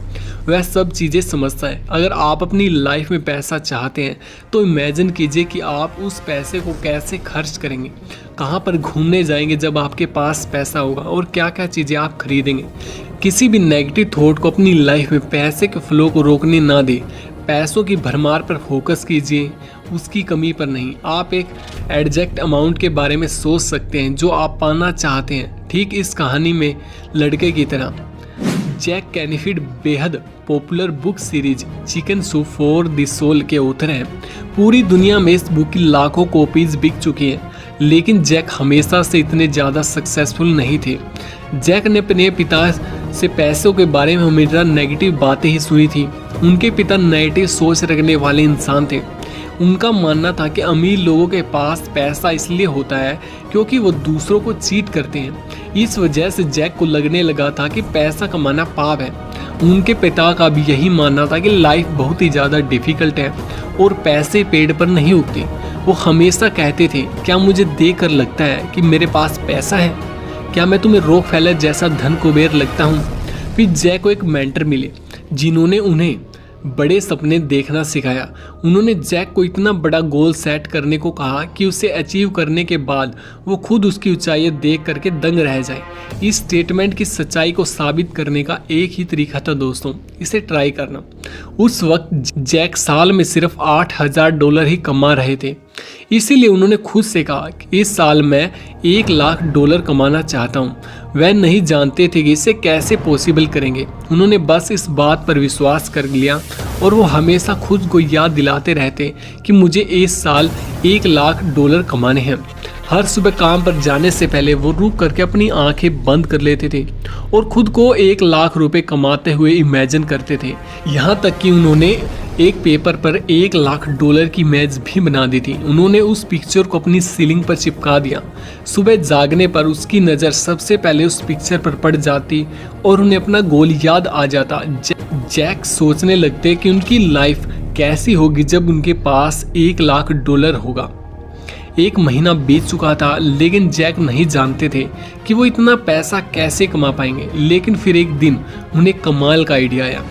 वह सब चीज़ें समझता है। अगर आप अपनी लाइफ में पैसा चाहते हैं तो इमेजिन कीजिए कि आप उस पैसे को कैसे खर्च करेंगे, कहाँ पर घूमने जाएंगे जब आपके पास पैसा होगा और क्या क्या चीज़ें आप खरीदेंगे, किसी भी नेगेटिव थॉट को अपनी लाइफ में पैसे के फ्लो को रोकने ना दे। पैसों की भरमार पर फोकस कीजिए, उसकी कमी पर नहीं। आप एक एग्जैक्ट अमाउंट के बारे में सोच सकते हैं जो आप पाना चाहते हैं, ठीक इस कहानी में लड़के की तरह। जैक कैनिफिड बेहद popular book series chicken soup for the soul के ऑथर हैं। पूरी दुनिया में इस बुक की लाखों कॉपीज बिक चुकी हैं, लेकिन जैक हमेशा से इतने ज़्यादा सक्सेसफुल नहीं थे। जैक ने अपने पिता से पैसों के बारे में हमेशा नेगेटिव बातें ही सुनी थी। उनके पिता नेगेटिव सोच रखने वाले इंसान थे। उनका मानना था कि अमीर लोगों के पास पैसा इसलिए होता है क्योंकि वो दूसरों को चीट करते हैं। इस वजह से जैक को लगने लगा था कि पैसा कमाना पाप है। उनके पिता का भी यही मानना था कि लाइफ बहुत ही ज़्यादा डिफ़िकल्ट है और पैसे पेड़ पर नहीं उगते। वो हमेशा कहते थे, क्या मुझे देखकर लगता है कि मेरे पास पैसा है? क्या मैं तुम्हें रॉकफेलर जैसा धन कुबेर लगता हूँ? फिर जैक को एक मेंटर मिले जिन्होंने उन्हें बड़े सपने देखना सिखाया। उन्होंने जैक को इतना बड़ा गोल सेट करने को कहा कि उसे अचीव करने के बाद वो खुद उसकी ऊंचाई देख करके दंग रह जाए। इस स्टेटमेंट की सच्चाई को साबित करने का एक ही तरीका था दोस्तों, इसे ट्राई करना। उस वक्त जैक साल में सिर्फ $8,000 ही कमा रहे थे, इसीलिए उन्होंने खुद से कहा कि इस साल मैं $1,00,000 कमाना चाहता हूँ। वह नहीं जानते थे कि इसे कैसे पॉसिबल करेंगे। उन्होंने बस इस बात पर विश्वास कर लिया और वो हमेशा खुद को याद दिलाते रहते कि मुझे इस साल $1,00,000 कमाने हैं। हर सुबह काम पर जाने से पहले वो रुक करके अपनी आंखें बंद कर लेते थे और खुद को $1,00,000 कमाते हुए इमेजिन करते थे। यहाँ तक कि उन्होंने एक पेपर पर $1,00,000 की इमेज भी बना दी थी। उन्होंने उस पिक्चर को अपनी सीलिंग पर चिपका दिया। सुबह जागने पर उसकी नज़र सबसे पहले उस पिक्चर पर पड़ जाती और उन्हें अपना गोल याद आ जाता। जैक सोचने लगते कि उनकी लाइफ कैसी होगी जब उनके पास $1,00,000 होगा। एक महीना बीत चुका था, लेकिन जैक नहीं जानते थे कि वो इतना पैसा कैसे कमा पाएंगे। लेकिन फिर एक दिन उन्हें कमाल का आइडिया आया।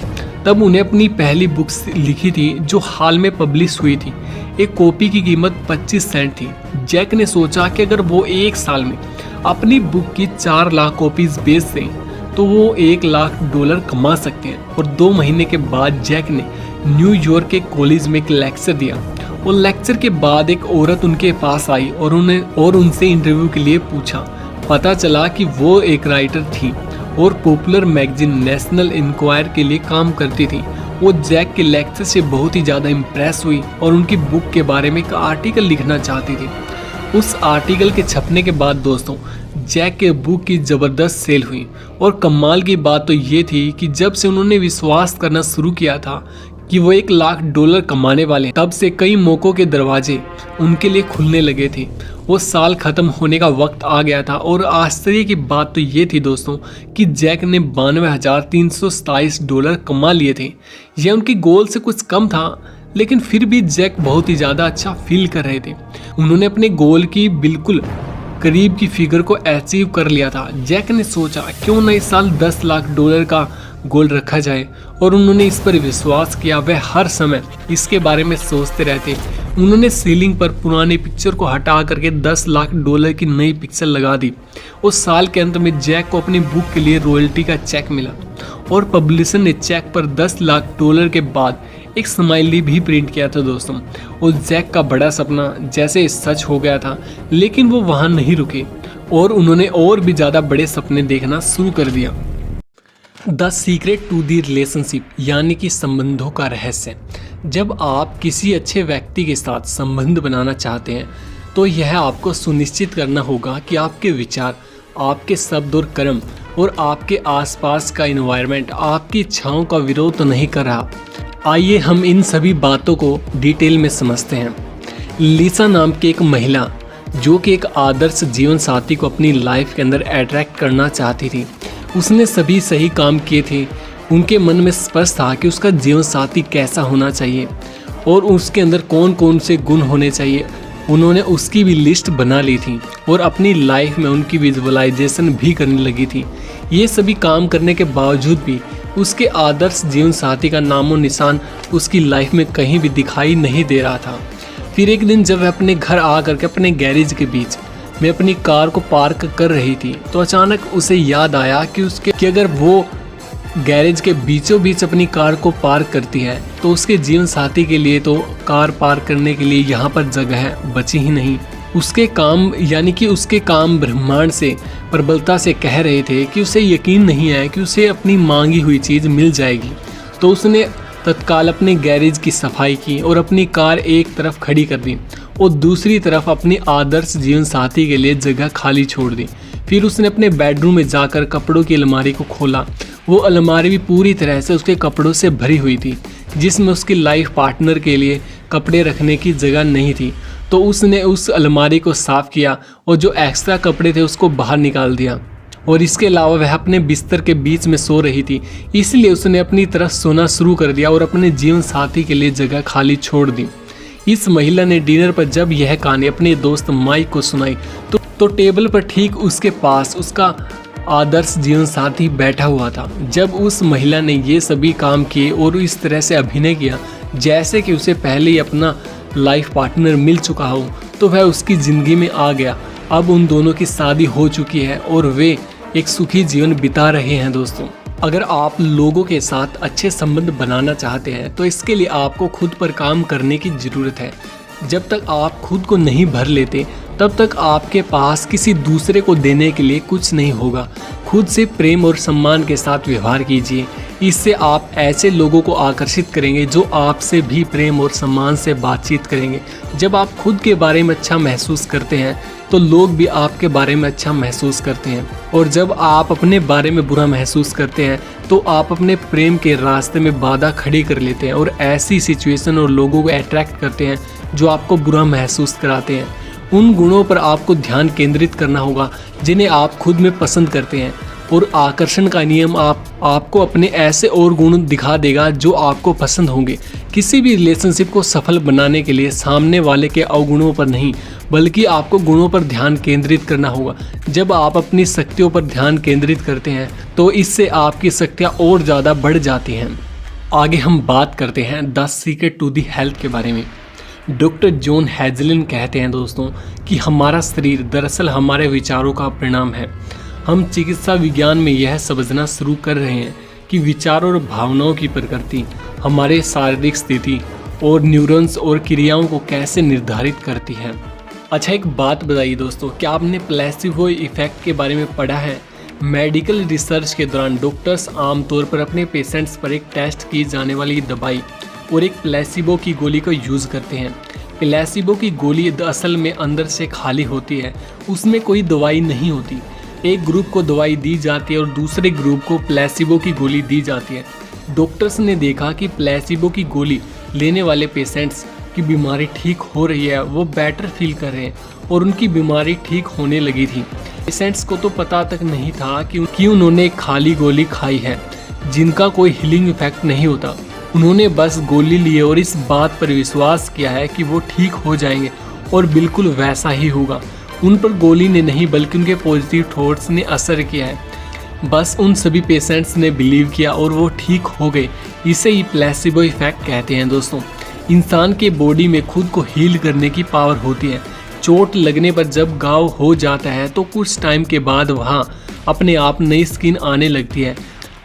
तब उन्हें अपनी पहली बुक लिखी थी जो हाल में पब्लिश हुई थी। एक कॉपी की कीमत 25 सेंट थी। जैक ने सोचा कि अगर वो एक साल में अपनी बुक की 4 लाख कॉपीज बेच दें तो वो $1,00,000 कमा सकते हैं। और 2 महीने के बाद जैक ने न्यूयॉर्क के कॉलेज में एक लेक्चर दिया। और लेक्चर के बाद एक औरत उनके पास आई और उनसे इंटरव्यू के लिए पूछा। पता चला कि वो एक राइटर थी और पॉपुलर मैगजीन नेशनल इंक्वायर के लिए काम करती थी। वो जैक के लेक्चर से बहुत ही ज़्यादा इम्प्रेस हुई और उनकी बुक के बारे में एक आर्टिकल लिखना चाहती थी। उस आर्टिकल के छपने के बाद दोस्तों जैक के बुक की ज़बरदस्त सेल हुई। और कमाल की बात तो ये थी कि जब से उन्होंने विश्वास करना शुरू किया था कि वो $1,00,000 कमाने वाले हैं, तब से कई मौक़ों के दरवाजे उनके लिए खुलने लगे थे। वो साल ख़त्म होने का वक्त आ गया था और आश्चर्य की बात तो ये थी दोस्तों कि जैक ने $92,327 कमा लिए थे। यह उनके गोल से कुछ कम था, लेकिन फिर भी जैक बहुत ही ज़्यादा अच्छा फील कर रहे थे। उन्होंने अपने गोल की बिल्कुल करीब की फिगर को अचीव कर लिया था। जैक ने सोचा क्यों न इस साल $10,00,000 का गोल रखा जाए और उन्होंने इस पर विश्वास किया। वह हर समय इसके बारे में सोचते रहते। उन्होंने सीलिंग पर पुरानी पिक्चर को हटा करके $10,00,000 की नई पिक्चर लगा दी। उस साल के अंत में जैक को अपनी बुक के लिए रॉयल्टी का चेक मिला और पब्लिशर ने चेक पर $10,00,000 के बाद एक स्माइली भी प्रिंट किया था दोस्तों। और जैक का बड़ा सपना जैसे सच हो गया था, लेकिन वो वहाँ नहीं रुके और उन्होंने और भी ज़्यादा बड़े सपने देखना शुरू कर दिया। The secret to the relationship यानी कि संबंधों का रहस्य। जब आप किसी अच्छे व्यक्ति के साथ संबंध बनाना चाहते हैं तो यह आपको सुनिश्चित करना होगा कि आपके विचार, आपके शब्द और कर्म और आपके आसपास का एनवायरनमेंट आपकी इच्छाओं का विरोध नहीं कर रहा। आइए हम इन सभी बातों को डिटेल में समझते हैं। लिसा नाम की एक महिला जो कि एक आदर्श जीवन साथी को अपनी लाइफ के अंदर अट्रैक्ट करना चाहती थी। उसने सभी सही काम किए थे। उनके मन में स्पष्ट था कि उसका जीवन साथी कैसा होना चाहिए और उसके अंदर कौन कौन से गुण होने चाहिए। उन्होंने उसकी भी लिस्ट बना ली थी और अपनी लाइफ में उनकी विजुअलाइजेशन भी करने लगी थी। ये सभी काम करने के बावजूद भी उसके आदर्श जीवन साथी का नामो निशान उसकी लाइफ में कहीं भी दिखाई नहीं दे रहा था। फिर एक दिन जब वह अपने घर आकर के अपने गैरेज के बीच में अपनी कार को पार्क कर रही थी तो अचानक उसे याद आया कि अगर वो गैरेज के बीचों बीच अपनी कार को पार्क करती है तो उसके जीवन साथी के लिए तो कार पार्क करने के लिए यहाँ पर जगह बची ही नहीं। उसके काम ब्रह्मांड से प्रबलता से कह रहे थे कि उसे यकीन नहीं है कि उसे अपनी मांगी हुई चीज़ मिल जाएगी। तो उसने तत्काल अपने गैरेज की सफाई की और अपनी कार एक तरफ खड़ी कर दी और दूसरी तरफ अपनी आदर्श जीवन साथी के लिए जगह खाली छोड़ दी। फिर उसने अपने बेडरूम में जाकर कपड़ों की अलमारी को खोला। वो अलमारी भी पूरी तरह से उसके कपड़ों से भरी हुई थी, जिसमें उसकी लाइफ पार्टनर के लिए कपड़े रखने की जगह नहीं थी। तो उसने उस अलमारी को साफ किया और जो एक्स्ट्रा कपड़े थे उसको बाहर निकाल दिया। और इसके अलावा वह अपने बिस्तर के बीच में सो रही थी, इसलिए उसने अपनी तरफ सोना शुरू कर दिया और अपने जीवन साथी के लिए जगह खाली छोड़ दी। इस महिला ने डिनर पर जब यह कहानी अपने दोस्त माइक को सुनाई तो टेबल पर ठीक उसके पास उसका आदर्श जीवन साथी बैठा हुआ था। जब उस महिला ने ये सभी काम किए और इस तरह से अभिनय किया जैसे कि उसे पहले ही अपना लाइफ पार्टनर मिल चुका हो, तो वह उसकी ज़िंदगी में आ गया। अब उन दोनों की शादी हो चुकी है और वे एक सुखी जीवन बिता रहे हैं। दोस्तों, अगर आप लोगों के साथ अच्छे संबंध बनाना चाहते हैं तो इसके लिए आपको खुद पर काम करने की ज़रूरत है। जब तक आप खुद को नहीं भर लेते तब तक आपके पास किसी दूसरे को देने के लिए कुछ नहीं होगा। खुद से प्रेम और सम्मान के साथ व्यवहार कीजिए, इससे आप ऐसे लोगों को आकर्षित करेंगे जो आपसे भी प्रेम और सम्मान से बातचीत करेंगे। जब आप खुद के बारे में अच्छा महसूस करते हैं तो लोग भी आपके बारे में अच्छा महसूस करते हैं, और जब आप अपने बारे में बुरा महसूस करते हैं तो आप अपने प्रेम के रास्ते में बाधा खड़ी कर लेते हैं और ऐसी सिचुएशन और लोगों को अट्रैक्ट करते हैं जो आपको बुरा महसूस कराते हैं। उन गुणों पर आपको ध्यान केंद्रित करना होगा जिन्हें आप खुद में पसंद करते हैं, और आकर्षण का नियम आपको अपने ऐसे और गुण दिखा देगा जो आपको पसंद होंगे। किसी भी रिलेशनशिप को सफल बनाने के लिए सामने वाले के अवगुणों पर नहीं बल्कि आपको गुणों पर ध्यान केंद्रित करना होगा। जब आप अपनी शक्तियों पर ध्यान केंद्रित करते हैं तो इससे आपकी शक्तियाँ और ज़्यादा बढ़ जाती हैं। आगे हम बात करते हैं 10 सीक्रेट टू दी हेल्थ के बारे में। डॉक्टर जॉन हैजलिन कहते हैं दोस्तों कि हमारा शरीर दरअसल हमारे विचारों का परिणाम है। हम चिकित्सा विज्ञान में यह समझना शुरू कर रहे हैं कि विचारों और भावनाओं की प्रकृति हमारे शारीरिक स्थिति और न्यूरॉन्स और क्रियाओं को कैसे निर्धारित करती है। अच्छा, एक बात बताइए दोस्तों, क्या आपने प्लेसिबो इफेक्ट के बारे में पढ़ा है? मेडिकल रिसर्च के दौरान डॉक्टर्स आमतौर पर अपने पेशेंट्स पर एक टेस्ट की जाने वाली दवाई और एक प्लेसिबो की गोली को यूज़ करते हैं। प्लेसिबो की गोली असल में अंदर से खाली होती है, उसमें कोई दवाई नहीं होती। एक ग्रुप को दवाई दी जाती है और दूसरे ग्रुप को प्लेसिबो की गोली दी जाती है। डॉक्टर्स ने देखा कि प्लेसिबो की गोली लेने वाले पेशेंट्स की बीमारी ठीक हो रही है, वो बेटर फील कर रहे हैं और उनकी बीमारी ठीक होने लगी थी। पेशेंट्स को तो पता तक नहीं था कि उन्होंने खाली गोली खाई है जिनका कोई हीलिंग इफेक्ट नहीं होता। उन्होंने बस गोली ली और इस बात पर विश्वास किया है कि वो ठीक हो जाएंगे और बिल्कुल वैसा ही होगा। उन पर गोली ने नहीं बल्कि उनके पॉजिटिव थॉट्स ने असर किया है। बस उन सभी पेशेंट्स ने बिलीव किया और वो ठीक हो गए। इसे ही प्लेसिबो इफेक्ट कहते हैं। दोस्तों, इंसान के बॉडी में खुद को हील करने की पावर होती है। चोट लगने पर जब घाव हो जाता है तो कुछ टाइम के बाद वहाँ अपने आप नई स्किन आने लगती है।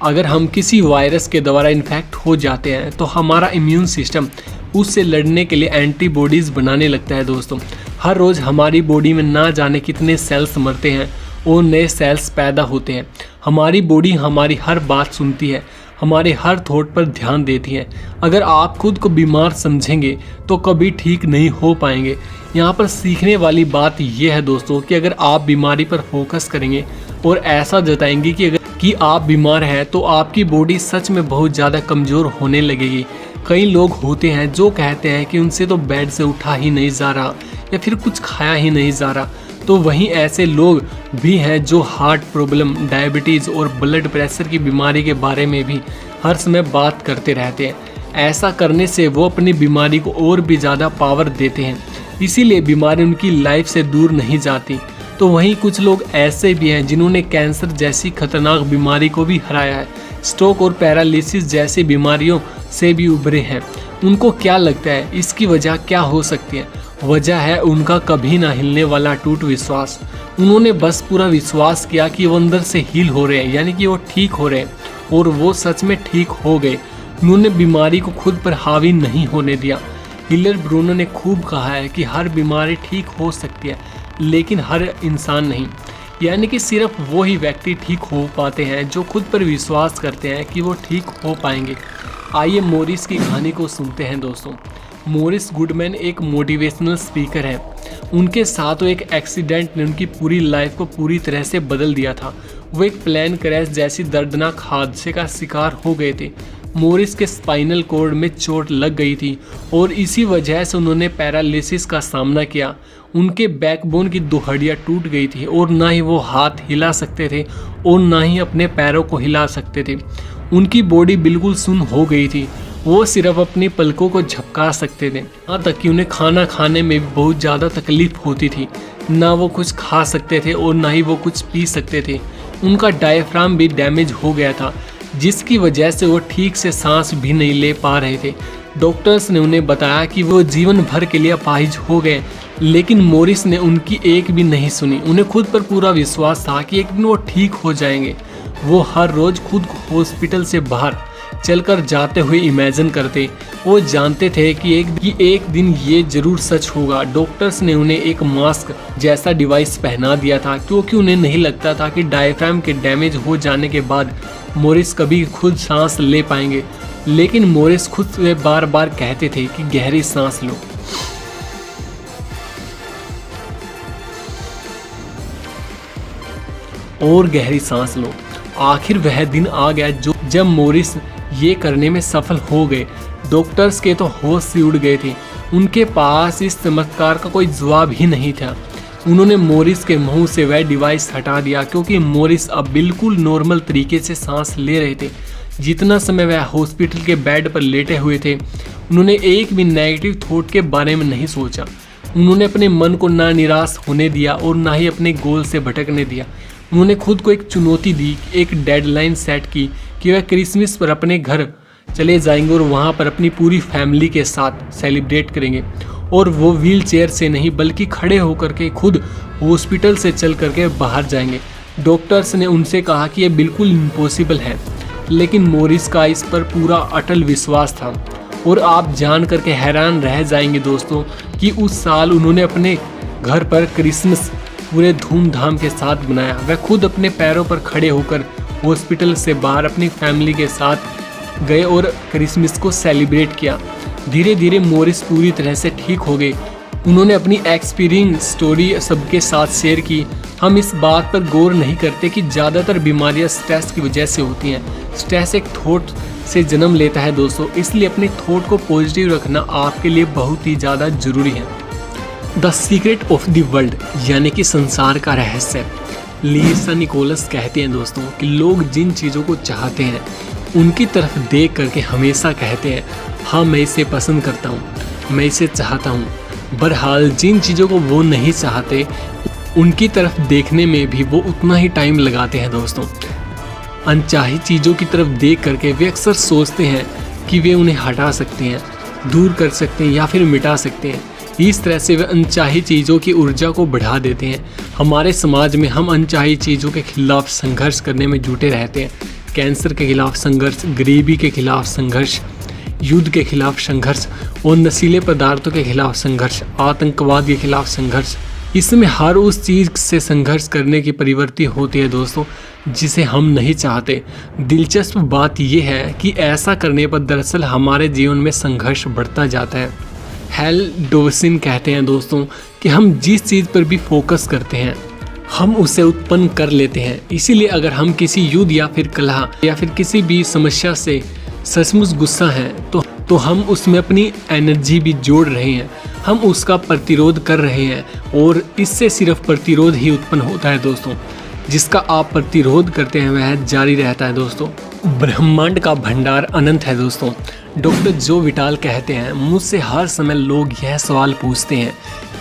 अगर हम किसी वायरस के द्वारा इन्फेक्ट हो जाते हैं तो हमारा इम्यून सिस्टम उससे लड़ने के लिए एंटीबॉडीज़ बनाने लगता है। दोस्तों, हर रोज़ हमारी बॉडी में ना जाने कितने सेल्स मरते हैं और नए सेल्स पैदा होते हैं। हमारी बॉडी हमारी हर बात सुनती है, हमारे हर थॉट पर ध्यान देती है। अगर आप खुद को बीमार समझेंगे तो कभी ठीक नहीं हो पाएंगे। यहाँ पर सीखने वाली बात यह है दोस्तों कि अगर आप बीमारी पर फोकस करेंगे और ऐसा जताएंगे कि आप बीमार हैं तो आपकी बॉडी सच में बहुत ज़्यादा कमज़ोर होने लगेगी। कई लोग होते हैं जो कहते हैं कि उनसे तो बेड से उठा ही नहीं जा रहा या फिर कुछ खाया ही नहीं जा रहा। तो वहीं ऐसे लोग भी हैं जो हार्ट प्रॉब्लम, डायबिटीज़ और ब्लड प्रेशर की बीमारी के बारे में भी हर समय बात करते रहते हैं। ऐसा करने से वो अपनी बीमारी को और भी ज़्यादा पावर देते हैं, इसीलिए बीमारी उनकी लाइफ से दूर नहीं जाती। तो वहीं कुछ लोग ऐसे भी हैं जिन्होंने कैंसर जैसी खतरनाक बीमारी को भी हराया है, स्ट्रोक और पैरालिसिस जैसी बीमारियों से भी उभरे हैं। उनको क्या लगता है इसकी वजह क्या हो सकती है? वजह है उनका कभी ना हिलने वाला अटूट विश्वास। उन्होंने बस पूरा विश्वास किया कि वो अंदर से हील हो रहे हैं, यानी कि वो ठीक हो रहे हैं, और वो सच में ठीक हो गए। उन्होंने बीमारी को खुद पर हावी नहीं होने दिया। हिलर ब्रूनो ने खूब कहा है कि हर बीमारी ठीक हो सकती है, लेकिन हर इंसान नहीं। यानी कि सिर्फ वो ही व्यक्ति ठीक हो पाते हैं जो खुद पर विश्वास करते हैं कि वो ठीक हो पाएंगे। आइए मोरिस की कहानी को सुनते हैं दोस्तों। मोरिस गुडमैन एक मोटिवेशनल स्पीकर है। उनके साथ एक एक्सीडेंट ने उनकी पूरी लाइफ को पूरी तरह से बदल दिया था। वो एक प्लेन क्रैश जैसी दर्दनाक हादसे का शिकार हो गए थे। मोरिस के स्पाइनल कॉर्ड में चोट लग गई थी और इसी वजह से उन्होंने पैरालिसिस का सामना किया। उनके बैकबोन की 2 हड्डियां टूट गई थी और ना ही वो हाथ हिला सकते थे और ना ही अपने पैरों को हिला सकते थे। उनकी बॉडी बिल्कुल सुन्न हो गई थी। वो सिर्फ अपनी पलकों को झपका सकते थे। यहाँ तक कि उन्हें खाना खाने में भी बहुत ज़्यादा तकलीफ होती थी। ना वो कुछ खा सकते थे और ना ही वो कुछ पी सकते थे। उनका डायफ्राम भी डैमेज हो गया था, जिसकी वजह से वो ठीक से सांस भी नहीं ले पा रहे थे। डॉक्टर्स ने उन्हें बताया कि वो जीवन भर के लिए अपाहिज हो गए, लेकिन मोरिस ने उनकी एक भी नहीं सुनी। उन्हें खुद पर पूरा विश्वास था कि एक दिन वो ठीक हो जाएंगे। वो हर रोज़ खुद को हॉस्पिटल से बाहर चलकर जाते हुए इमेजिन करते। वो जानते थे कि एक दिन ये जरूर सच होगा। डॉक्टर्स ने उन्हें एक मास्क जैसा डिवाइस पहना दिया था, क्योंकि उन्हें नहीं लगता था कि डायफ्राम के डैमेज हो जाने के बाद मोरिस कभी खुद सांस ले पाएंगे। लेकिन मोरिस खुद से बार बार कहते थे कि गहरी सांस लो और गहरी सांस लो। आखिर वह दिन आ गया जब मोरिस ये करने में सफल हो गए। डॉक्टर्स के तो होश से उड़ गए थे। उनके पास इस चमत्कार का कोई जवाब ही नहीं था। उन्होंने मोरिस के मुंह से वह डिवाइस हटा दिया, क्योंकि मोरिस अब बिल्कुल नॉर्मल तरीके से सांस ले रहे थे। जितना समय वह हॉस्पिटल के बेड पर लेटे हुए थे, उन्होंने एक भी नेगेटिव थॉट के बारे में नहीं सोचा। उन्होंने अपने मन को ना निराश होने दिया और ना ही अपने गोल से भटकने दिया। उन्होंने खुद को एक चुनौती दी, एक डेडलाइन सेट की कि वह क्रिसमस पर अपने घर चले जाएंगे और वहाँ पर अपनी पूरी फैमिली के साथ सेलिब्रेट करेंगे। और वो व्हील चेयर से नहीं बल्कि खड़े होकर के खुद हॉस्पिटल से चल करके बाहर जाएंगे। डॉक्टर्स ने उनसे कहा कि यह बिल्कुल इम्पॉसिबल है, लेकिन मोरिस का इस पर पूरा अटल विश्वास था। और आप जान करके हैरान रह जाएंगे दोस्तों कि उस साल उन्होंने अपने घर पर क्रिसमस पूरे धूमधाम के साथ बनाया। वह खुद अपने पैरों पर खड़े होकर हॉस्पिटल से बाहर अपनी फैमिली के साथ गए और क्रिसमस को सेलिब्रेट किया। धीरे धीरे मोरिस पूरी तरह से ठीक हो गए। उन्होंने अपनी एक्सपीरियंस स्टोरी सबके साथ शेयर की। हम इस बात पर गौर नहीं करते कि ज़्यादातर बीमारियां स्ट्रेस की वजह से होती हैं। स्ट्रेस एक थॉट से जन्म लेता है दोस्तों, इसलिए अपने थॉट को पॉजिटिव रखना आपके लिए बहुत ही ज़्यादा ज़रूरी है। The secret of the world यानी कि संसार का रहस्य। लीसा निकोलस कहते हैं दोस्तों कि लोग जिन चीज़ों को चाहते हैं उनकी तरफ देख करके हमेशा कहते हैं, हाँ मैं इसे पसंद करता हूँ, मैं इसे चाहता हूँ। बहरहाल जिन चीज़ों को वो नहीं चाहते उनकी तरफ देखने में भी वो उतना ही टाइम लगाते हैं दोस्तों। अनचाही चीज़ों की तरफ देख करके वे अक्सर सोचते हैं कि वे उन्हें हटा सकते हैं, दूर कर सकते हैं या फिर मिटा सकते हैं। इस तरह से वे अनचाही चीज़ों की ऊर्जा को बढ़ा देते हैं। हमारे समाज में हम अनचाही चीज़ों के खिलाफ संघर्ष करने में जुटे रहते हैं। कैंसर के खिलाफ संघर्ष, गरीबी के खिलाफ संघर्ष, युद्ध के खिलाफ संघर्ष और नशीले पदार्थों के खिलाफ संघर्ष, आतंकवाद के खिलाफ संघर्ष। इसमें हर उस चीज़ से संघर्ष करने की प्रवृत्ति होती है दोस्तों जिसे हम नहीं चाहते। दिलचस्प बात यह है कि ऐसा करने पर दरअसल हमारे जीवन में संघर्ष बढ़ता जाता है। हेल डोवसिन कहते हैं दोस्तों कि हम जिस चीज़ पर भी फोकस करते हैं हम उसे उत्पन्न कर लेते हैं। इसीलिए अगर हम किसी युद्ध या फिर कलह या फिर किसी भी समस्या से सचमुच गुस्सा हैं तो हम उसमें अपनी एनर्जी भी जोड़ रहे हैं, हम उसका प्रतिरोध कर रहे हैं और इससे सिर्फ प्रतिरोध ही उत्पन्न होता है दोस्तों। जिसका आप प्रतिरोध करते हैं वह जारी रहता है दोस्तों। ब्रह्मांड का भंडार अनंत है दोस्तों। डॉक्टर जो विटाल कहते हैं, मुझसे हर समय लोग यह सवाल पूछते हैं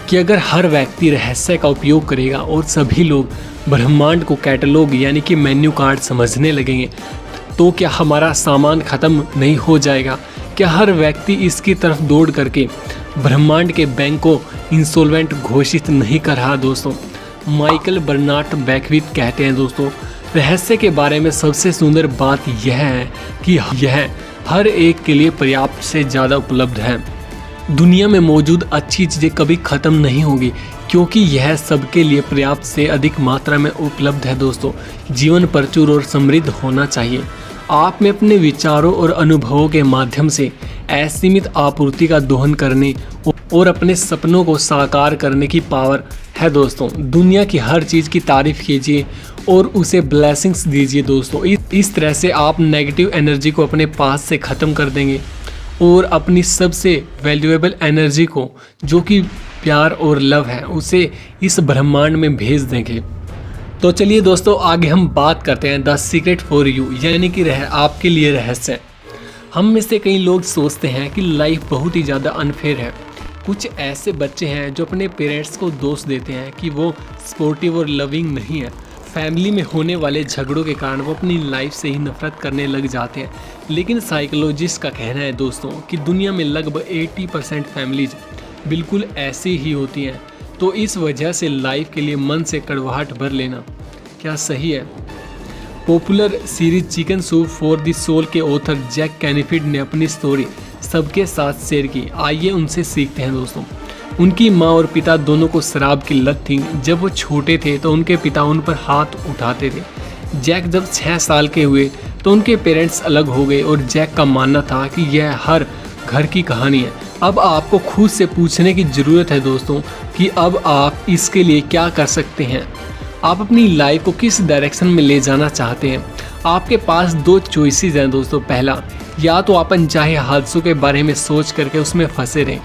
कि अगर हर व्यक्ति रहस्य का उपयोग करेगा और सभी लोग ब्रह्मांड को कैटलॉग यानी कि मेन्यू कार्ड समझने लगेंगे तो क्या हमारा सामान ख़त्म नहीं हो जाएगा? क्या हर व्यक्ति इसकी तरफ दौड़ करके ब्रह्मांड के बैंक को इंसॉल्वेंट घोषित नहीं कर रहा दोस्तों? माइकल बर्नार्ड बैकविथ कहते हैं दोस्तों, रहस्य के बारे में सबसे सुंदर बात यह है कि यह हर एक के लिए पर्याप्त से ज़्यादा उपलब्ध है। दुनिया में मौजूद अच्छी चीज़ें कभी ख़त्म नहीं होगी, क्योंकि यह सबके लिए पर्याप्त से अधिक मात्रा में उपलब्ध है दोस्तों। जीवन प्रचुर और समृद्ध होना चाहिए। आप में अपने विचारों और अनुभवों के माध्यम से असीमित आपूर्ति का दोहन करने और अपने सपनों को साकार करने की पावर है दोस्तों। दुनिया की हर चीज़ की तारीफ कीजिए और उसे ब्लेसिंग्स दीजिए दोस्तों। इस तरह से आप नेगेटिव एनर्जी को अपने पास से ख़त्म कर देंगे और अपनी सबसे वैल्यूएबल एनर्जी को, जो कि प्यार और लव है, उसे इस ब्रह्मांड में भेज देंगे। तो चलिए दोस्तों, आगे हम बात करते हैं द सीक्रेट फॉर यू, यानी कि आपके लिए रहस्य। हम में से कई लोग सोचते हैं कि लाइफ बहुत ही ज़्यादा अनफेयर है। कुछ ऐसे बच्चे हैं जो अपने पेरेंट्स को दोष देते हैं कि वो सपोर्टिव और लविंग नहीं है। फैमिली में होने वाले झगड़ों के कारण वो अपनी लाइफ से ही नफरत करने लग जाते हैं। लेकिन साइकोलॉजिस्ट का कहना है दोस्तों कि दुनिया में लगभग 80% फैमिलीज बिल्कुल ऐसी ही होती हैं। तो इस वजह से लाइफ के लिए मन से कड़वाहट भर लेना क्या सही है? Popular series chicken soup for the soul के ऑथर जैक कैनिफिड ने अपनी स्टोरी सबके साथ शेयर की। आइए उनसे सीखते हैं दोस्तों। उनकी माँ और पिता दोनों को शराब की लत थी। जब वो छोटे थे तो उनके पिता उन पर हाथ उठाते थे। जैक जब 6 साल के हुए तो उनके पेरेंट्स अलग हो गए और जैक का मानना था कि यह हर घर की कहानी है। अब आपको खुद से पूछने की ज़रूरत है दोस्तों कि अब आप इसके लिए क्या कर सकते हैं। आप अपनी लाइफ को किस डायरेक्शन में ले जाना चाहते हैं? आपके पास 2 चॉइसेस हैं दोस्तों। पहला, या तो आप अनचाहे हादसों के बारे में सोच करके उसमें फंसे रहें,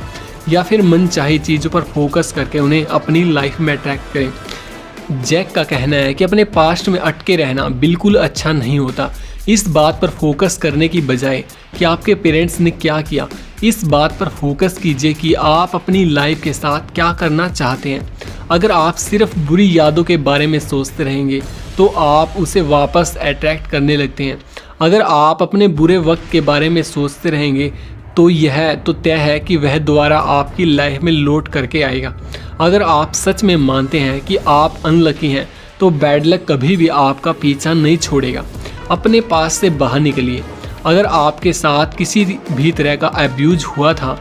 या फिर मन चाही चीज़ों पर फोकस करके उन्हें अपनी लाइफ में अट्रैक्ट करें। जैक का कहना है कि अपने पास्ट में अटके रहना बिल्कुल अच्छा नहीं होता। इस बात पर फोकस करने की बजाय कि आपके पेरेंट्स ने क्या किया, इस बात पर फोकस कीजिए कि आप अपनी लाइफ के साथ क्या करना चाहते हैं। अगर आप सिर्फ बुरी यादों के बारे में सोचते रहेंगे तो आप उसे वापस अट्रैक्ट करने लगते हैं। अगर आप अपने बुरे वक्त के बारे में सोचते रहेंगे तो यह तो तय है कि वह दोबारा आपकी लाइफ में लौट करके आएगा। अगर आप सच में मानते हैं कि आप अनलकी हैं तो बैड लक कभी भी आपका पीछा नहीं छोड़ेगा। अपने पास से बाहर निकलिए। अगर आपके साथ किसी भी तरह का अब्यूज हुआ था,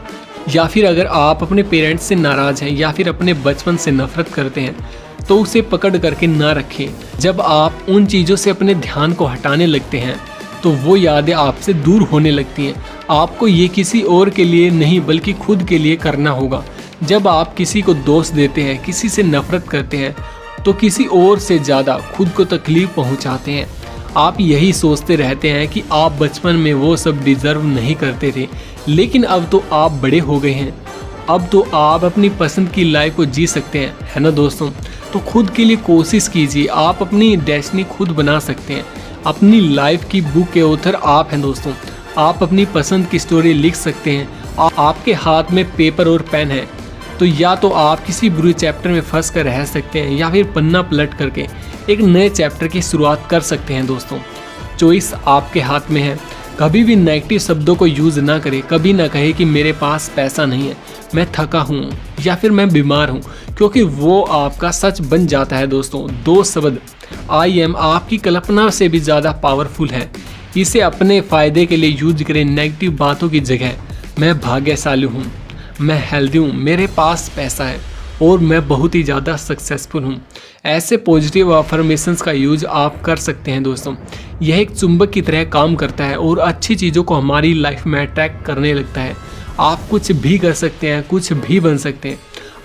या फिर अगर आप अपने पेरेंट्स से नाराज़ हैं या फिर अपने बचपन से नफरत करते हैं, तो उसे पकड़ करके ना रखें। जब आप उन चीज़ों से अपने ध्यान को हटाने लगते हैं तो वो यादें आपसे दूर होने लगती हैं। आपको ये किसी और के लिए नहीं बल्कि खुद के लिए करना होगा। जब आप किसी को दोष देते हैं, किसी से नफरत करते हैं, तो किसी और से ज़्यादा खुद को तकलीफ पहुंचाते हैं। आप यही सोचते रहते हैं कि आप बचपन में वो सब डिज़र्व नहीं करते थे, लेकिन अब तो आप बड़े हो गए हैं। अब तो आप अपनी पसंद की लाइफ को जी सकते हैं, है ना दोस्तों? तो खुद के लिए कोशिश कीजिए। आप अपनी डेस्टिनी खुद बना सकते हैं। अपनी लाइफ की बुक के ऑथर आप हैं दोस्तों। आप अपनी पसंद की स्टोरी लिख सकते हैं। आपके हाथ में पेपर और पेन है तो या तो आप किसी बुरे चैप्टर में फंस कर रह सकते हैं, या फिर पन्ना पलट करके एक नए चैप्टर की शुरुआत कर सकते हैं दोस्तों। चॉइस आपके हाथ में है। कभी भी नेगेटिव शब्दों को यूज़ ना करें। कभी ना कहे कि मेरे पास पैसा नहीं है, मैं थका हूँ, या फिर मैं बीमार हूँ, क्योंकि वो आपका सच बन जाता है दोस्तों। 2 शब्द आई एम आपकी कल्पना से भी ज़्यादा पावरफुल है। इसे अपने फ़ायदे के लिए यूज करें नेगेटिव बातों की जगह। मैं भाग्यशाली हूँ, मैं हेल्दी हूँ, मेरे पास पैसा है और मैं बहुत ही ज़्यादा सक्सेसफुल हूँ। ऐसे पॉजिटिव अफर्मेशंस का यूज आप कर सकते हैं दोस्तों। यह एक चुंबक की तरह काम करता है और अच्छी चीज़ों को हमारी लाइफ में अट्रैक्ट करने लगता है। आप कुछ भी कर सकते हैं, कुछ भी बन सकते हैं।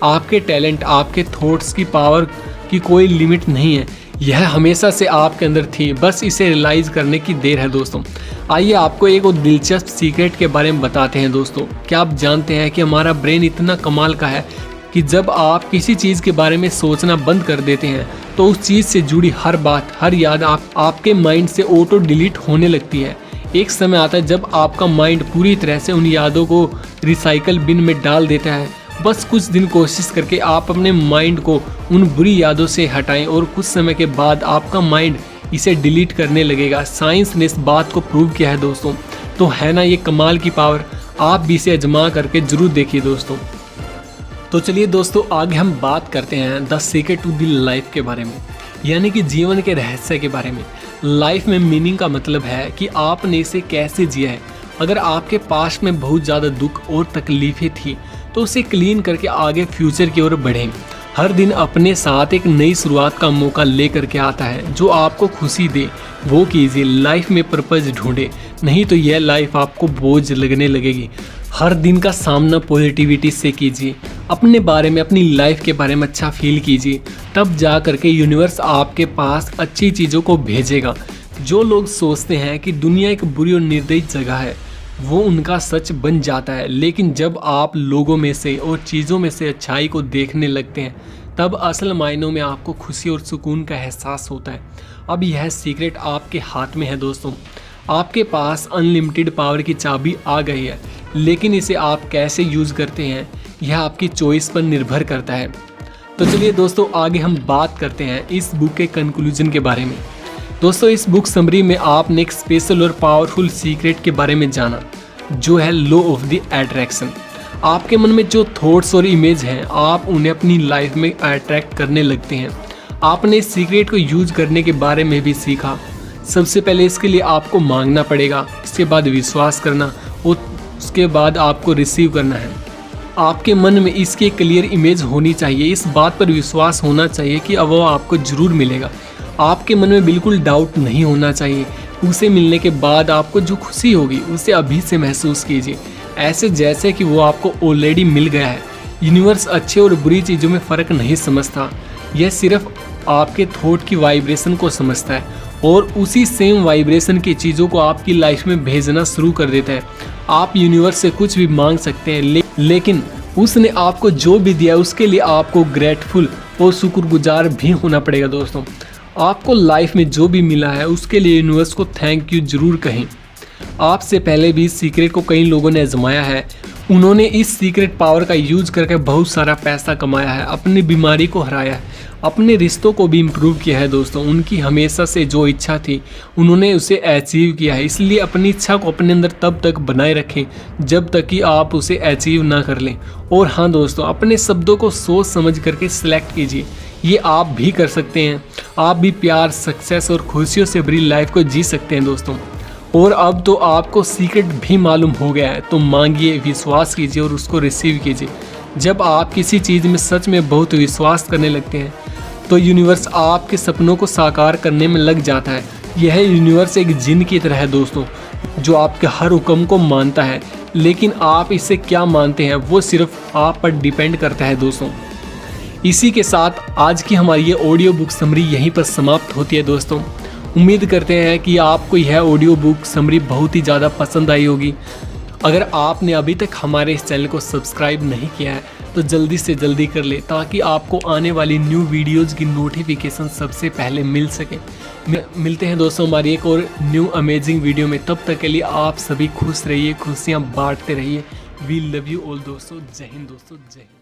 आपके टैलेंट, आपके थॉट्स की पावर की कोई लिमिट नहीं है। यह हमेशा से आपके अंदर थी, बस इसे रियलाइज करने की देर है दोस्तों। आइए आपको एक और दिलचस्प सीक्रेट के बारे में बताते हैं दोस्तों। क्या आप जानते हैं कि हमारा ब्रेन इतना कमाल का है कि जब आप किसी चीज़ के बारे में सोचना बंद कर देते हैं तो उस चीज़ से जुड़ी हर बात, हर याद आपके माइंड से ऑटो डिलीट होने लगती है। एक समय आता है जब आपका माइंड पूरी तरह से उन यादों को रिसाइकल बिन में डाल देता है। बस कुछ दिन कोशिश करके आप अपने माइंड को उन बुरी यादों से हटाएं और कुछ समय के बाद आपका माइंड इसे डिलीट करने लगेगा। साइंस ने इस बात को प्रूव किया है दोस्तों। तो है ना ये कमाल की पावर? आप भी इसे आजमा करके जरूर देखिए दोस्तों। तो चलिए दोस्तों, आगे हम बात करते हैं the secret to the life के बारे में। यानी कि जीवन के रहस्य के बारे में। लाइफ में मीनिंग का मतलब है कि आपने इसे कैसे जिया है। अगर आपके पास में बहुत ज़्यादा दुख और तकलीफ़ें थी तो उसे क्लीन करके आगे फ्यूचर की ओर बढ़ें। हर दिन अपने साथ एक नई शुरुआत का मौका लेकर के आता है। जो आपको खुशी दे वो कीजिए। लाइफ में पर्पस ढूंढे, नहीं तो यह लाइफ आपको बोझ लगने लगेगी। हर दिन का सामना पॉजिटिविटी से कीजिए। अपने बारे में, अपनी लाइफ के बारे में अच्छा फील कीजिए, तब जा करके यूनिवर्स आपके पास अच्छी चीज़ों को भेजेगा। जो लोग सोचते हैं कि दुनिया एक बुरी और निर्दयी जगह है, वो उनका सच बन जाता है। लेकिन जब आप लोगों में से और चीज़ों में से अच्छाई को देखने लगते हैं, तब असल मायनों में आपको खुशी और सुकून का एहसास होता है। अब यह सीक्रेट आपके हाथ में है दोस्तों। आपके पास अनलिमिटेड पावर की चाबी आ गई है, लेकिन इसे आप कैसे यूज़ करते हैं यह आपकी चॉइस पर निर्भर करता है। तो चलिए दोस्तों, आगे हम बात करते हैं इस बुक के कंक्लूजन के बारे में। दोस्तों, इस बुक समरी में आपने एक स्पेशल और पावरफुल सीक्रेट के बारे में जाना, जो है लॉ ऑफ द अट्रैक्शन। आपके मन में जो थॉट्स और इमेज हैं, आप उन्हें अपनी लाइफ में अट्रैक्ट करने लगते हैं। आपने इस सीक्रेट को यूज करने के बारे में भी सीखा। सबसे पहले इसके लिए आपको मांगना पड़ेगा, इसके बाद विश्वास करना और उसके बाद आपको रिसीव करना है। आपके मन में इसकी एक क्लियर इमेज होनी चाहिए। इस बात पर विश्वास होना चाहिए कि अब वो आपको ज़रूर मिलेगा। आपके मन में बिल्कुल डाउट नहीं होना चाहिए। उसे मिलने के बाद आपको जो खुशी होगी उसे अभी से महसूस कीजिए, ऐसे जैसे कि वो आपको ऑलरेडी मिल गया है। यूनिवर्स अच्छे और बुरी चीज़ों में फ़र्क नहीं समझता, यह सिर्फ आपके थॉट की वाइब्रेशन को समझता है और उसी सेम वाइब्रेशन की चीज़ों को आपकी लाइफ में भेजना शुरू कर देता है। आप यूनिवर्स से कुछ भी मांग सकते हैं, लेकिन उसने आपको जो भी दिया उसके लिए आपको ग्रेटफुल और शुक्रगुजार भी होना पड़ेगा दोस्तों। आपको लाइफ में जो भी मिला है उसके लिए यूनिवर्स को थैंक यू जरूर कहें। आपसे पहले भी इस सीक्रेट को कई लोगों ने आजमाया है। उन्होंने इस सीक्रेट पावर का यूज करके बहुत सारा पैसा कमाया है, अपनी बीमारी को हराया है, अपने रिश्तों को भी इम्प्रूव किया है दोस्तों। उनकी हमेशा से जो इच्छा थी उन्होंने उसे अचीव किया है। इसलिए अपनी इच्छा को अपने अंदर तब तक बनाए रखें जब तक कि आप उसे अचीव ना कर लें। और हाँ दोस्तों, अपने शब्दों को सोच समझ करके सिलेक्ट कीजिए। ये आप भी कर सकते हैं। आप भी प्यार, सक्सेस और खुशियों से भरी लाइफ को जी सकते हैं दोस्तों। और अब तो आपको सीक्रेट भी मालूम हो गया है, तो मांगिए, विश्वास कीजिए और उसको रिसीव कीजिए। जब आप किसी चीज़ में सच में बहुत विश्वास करने लगते हैं तो यूनिवर्स आपके सपनों को साकार करने में लग जाता है। यह यूनिवर्स एक जिन की तरह है दोस्तों, जो आपके हर हुक्म को मानता है। लेकिन आप इससे क्या मानते हैं वो सिर्फ आप पर डिपेंड करता है दोस्तों। इसी के साथ आज की हमारी ये ऑडियो बुक समरी यहीं पर समाप्त होती है दोस्तों। उम्मीद करते हैं कि आपको यह ऑडियो बुक समरी बहुत ही ज़्यादा पसंद आई होगी। अगर आपने अभी तक हमारे इस चैनल को सब्सक्राइब नहीं किया है तो जल्दी से जल्दी कर ले, ताकि आपको आने वाली न्यू वीडियोज़ की नोटिफिकेशन सबसे पहले मिल सके। मिलते हैं दोस्तों हमारी एक और न्यू अमेजिंग वीडियो में। तब तक के लिए आप सभी खुश रहिए, खुशियाँ बांटते रहिए। वी लव यू ऑल दोस्तों। जय हिंद दोस्तों, जय हिंद।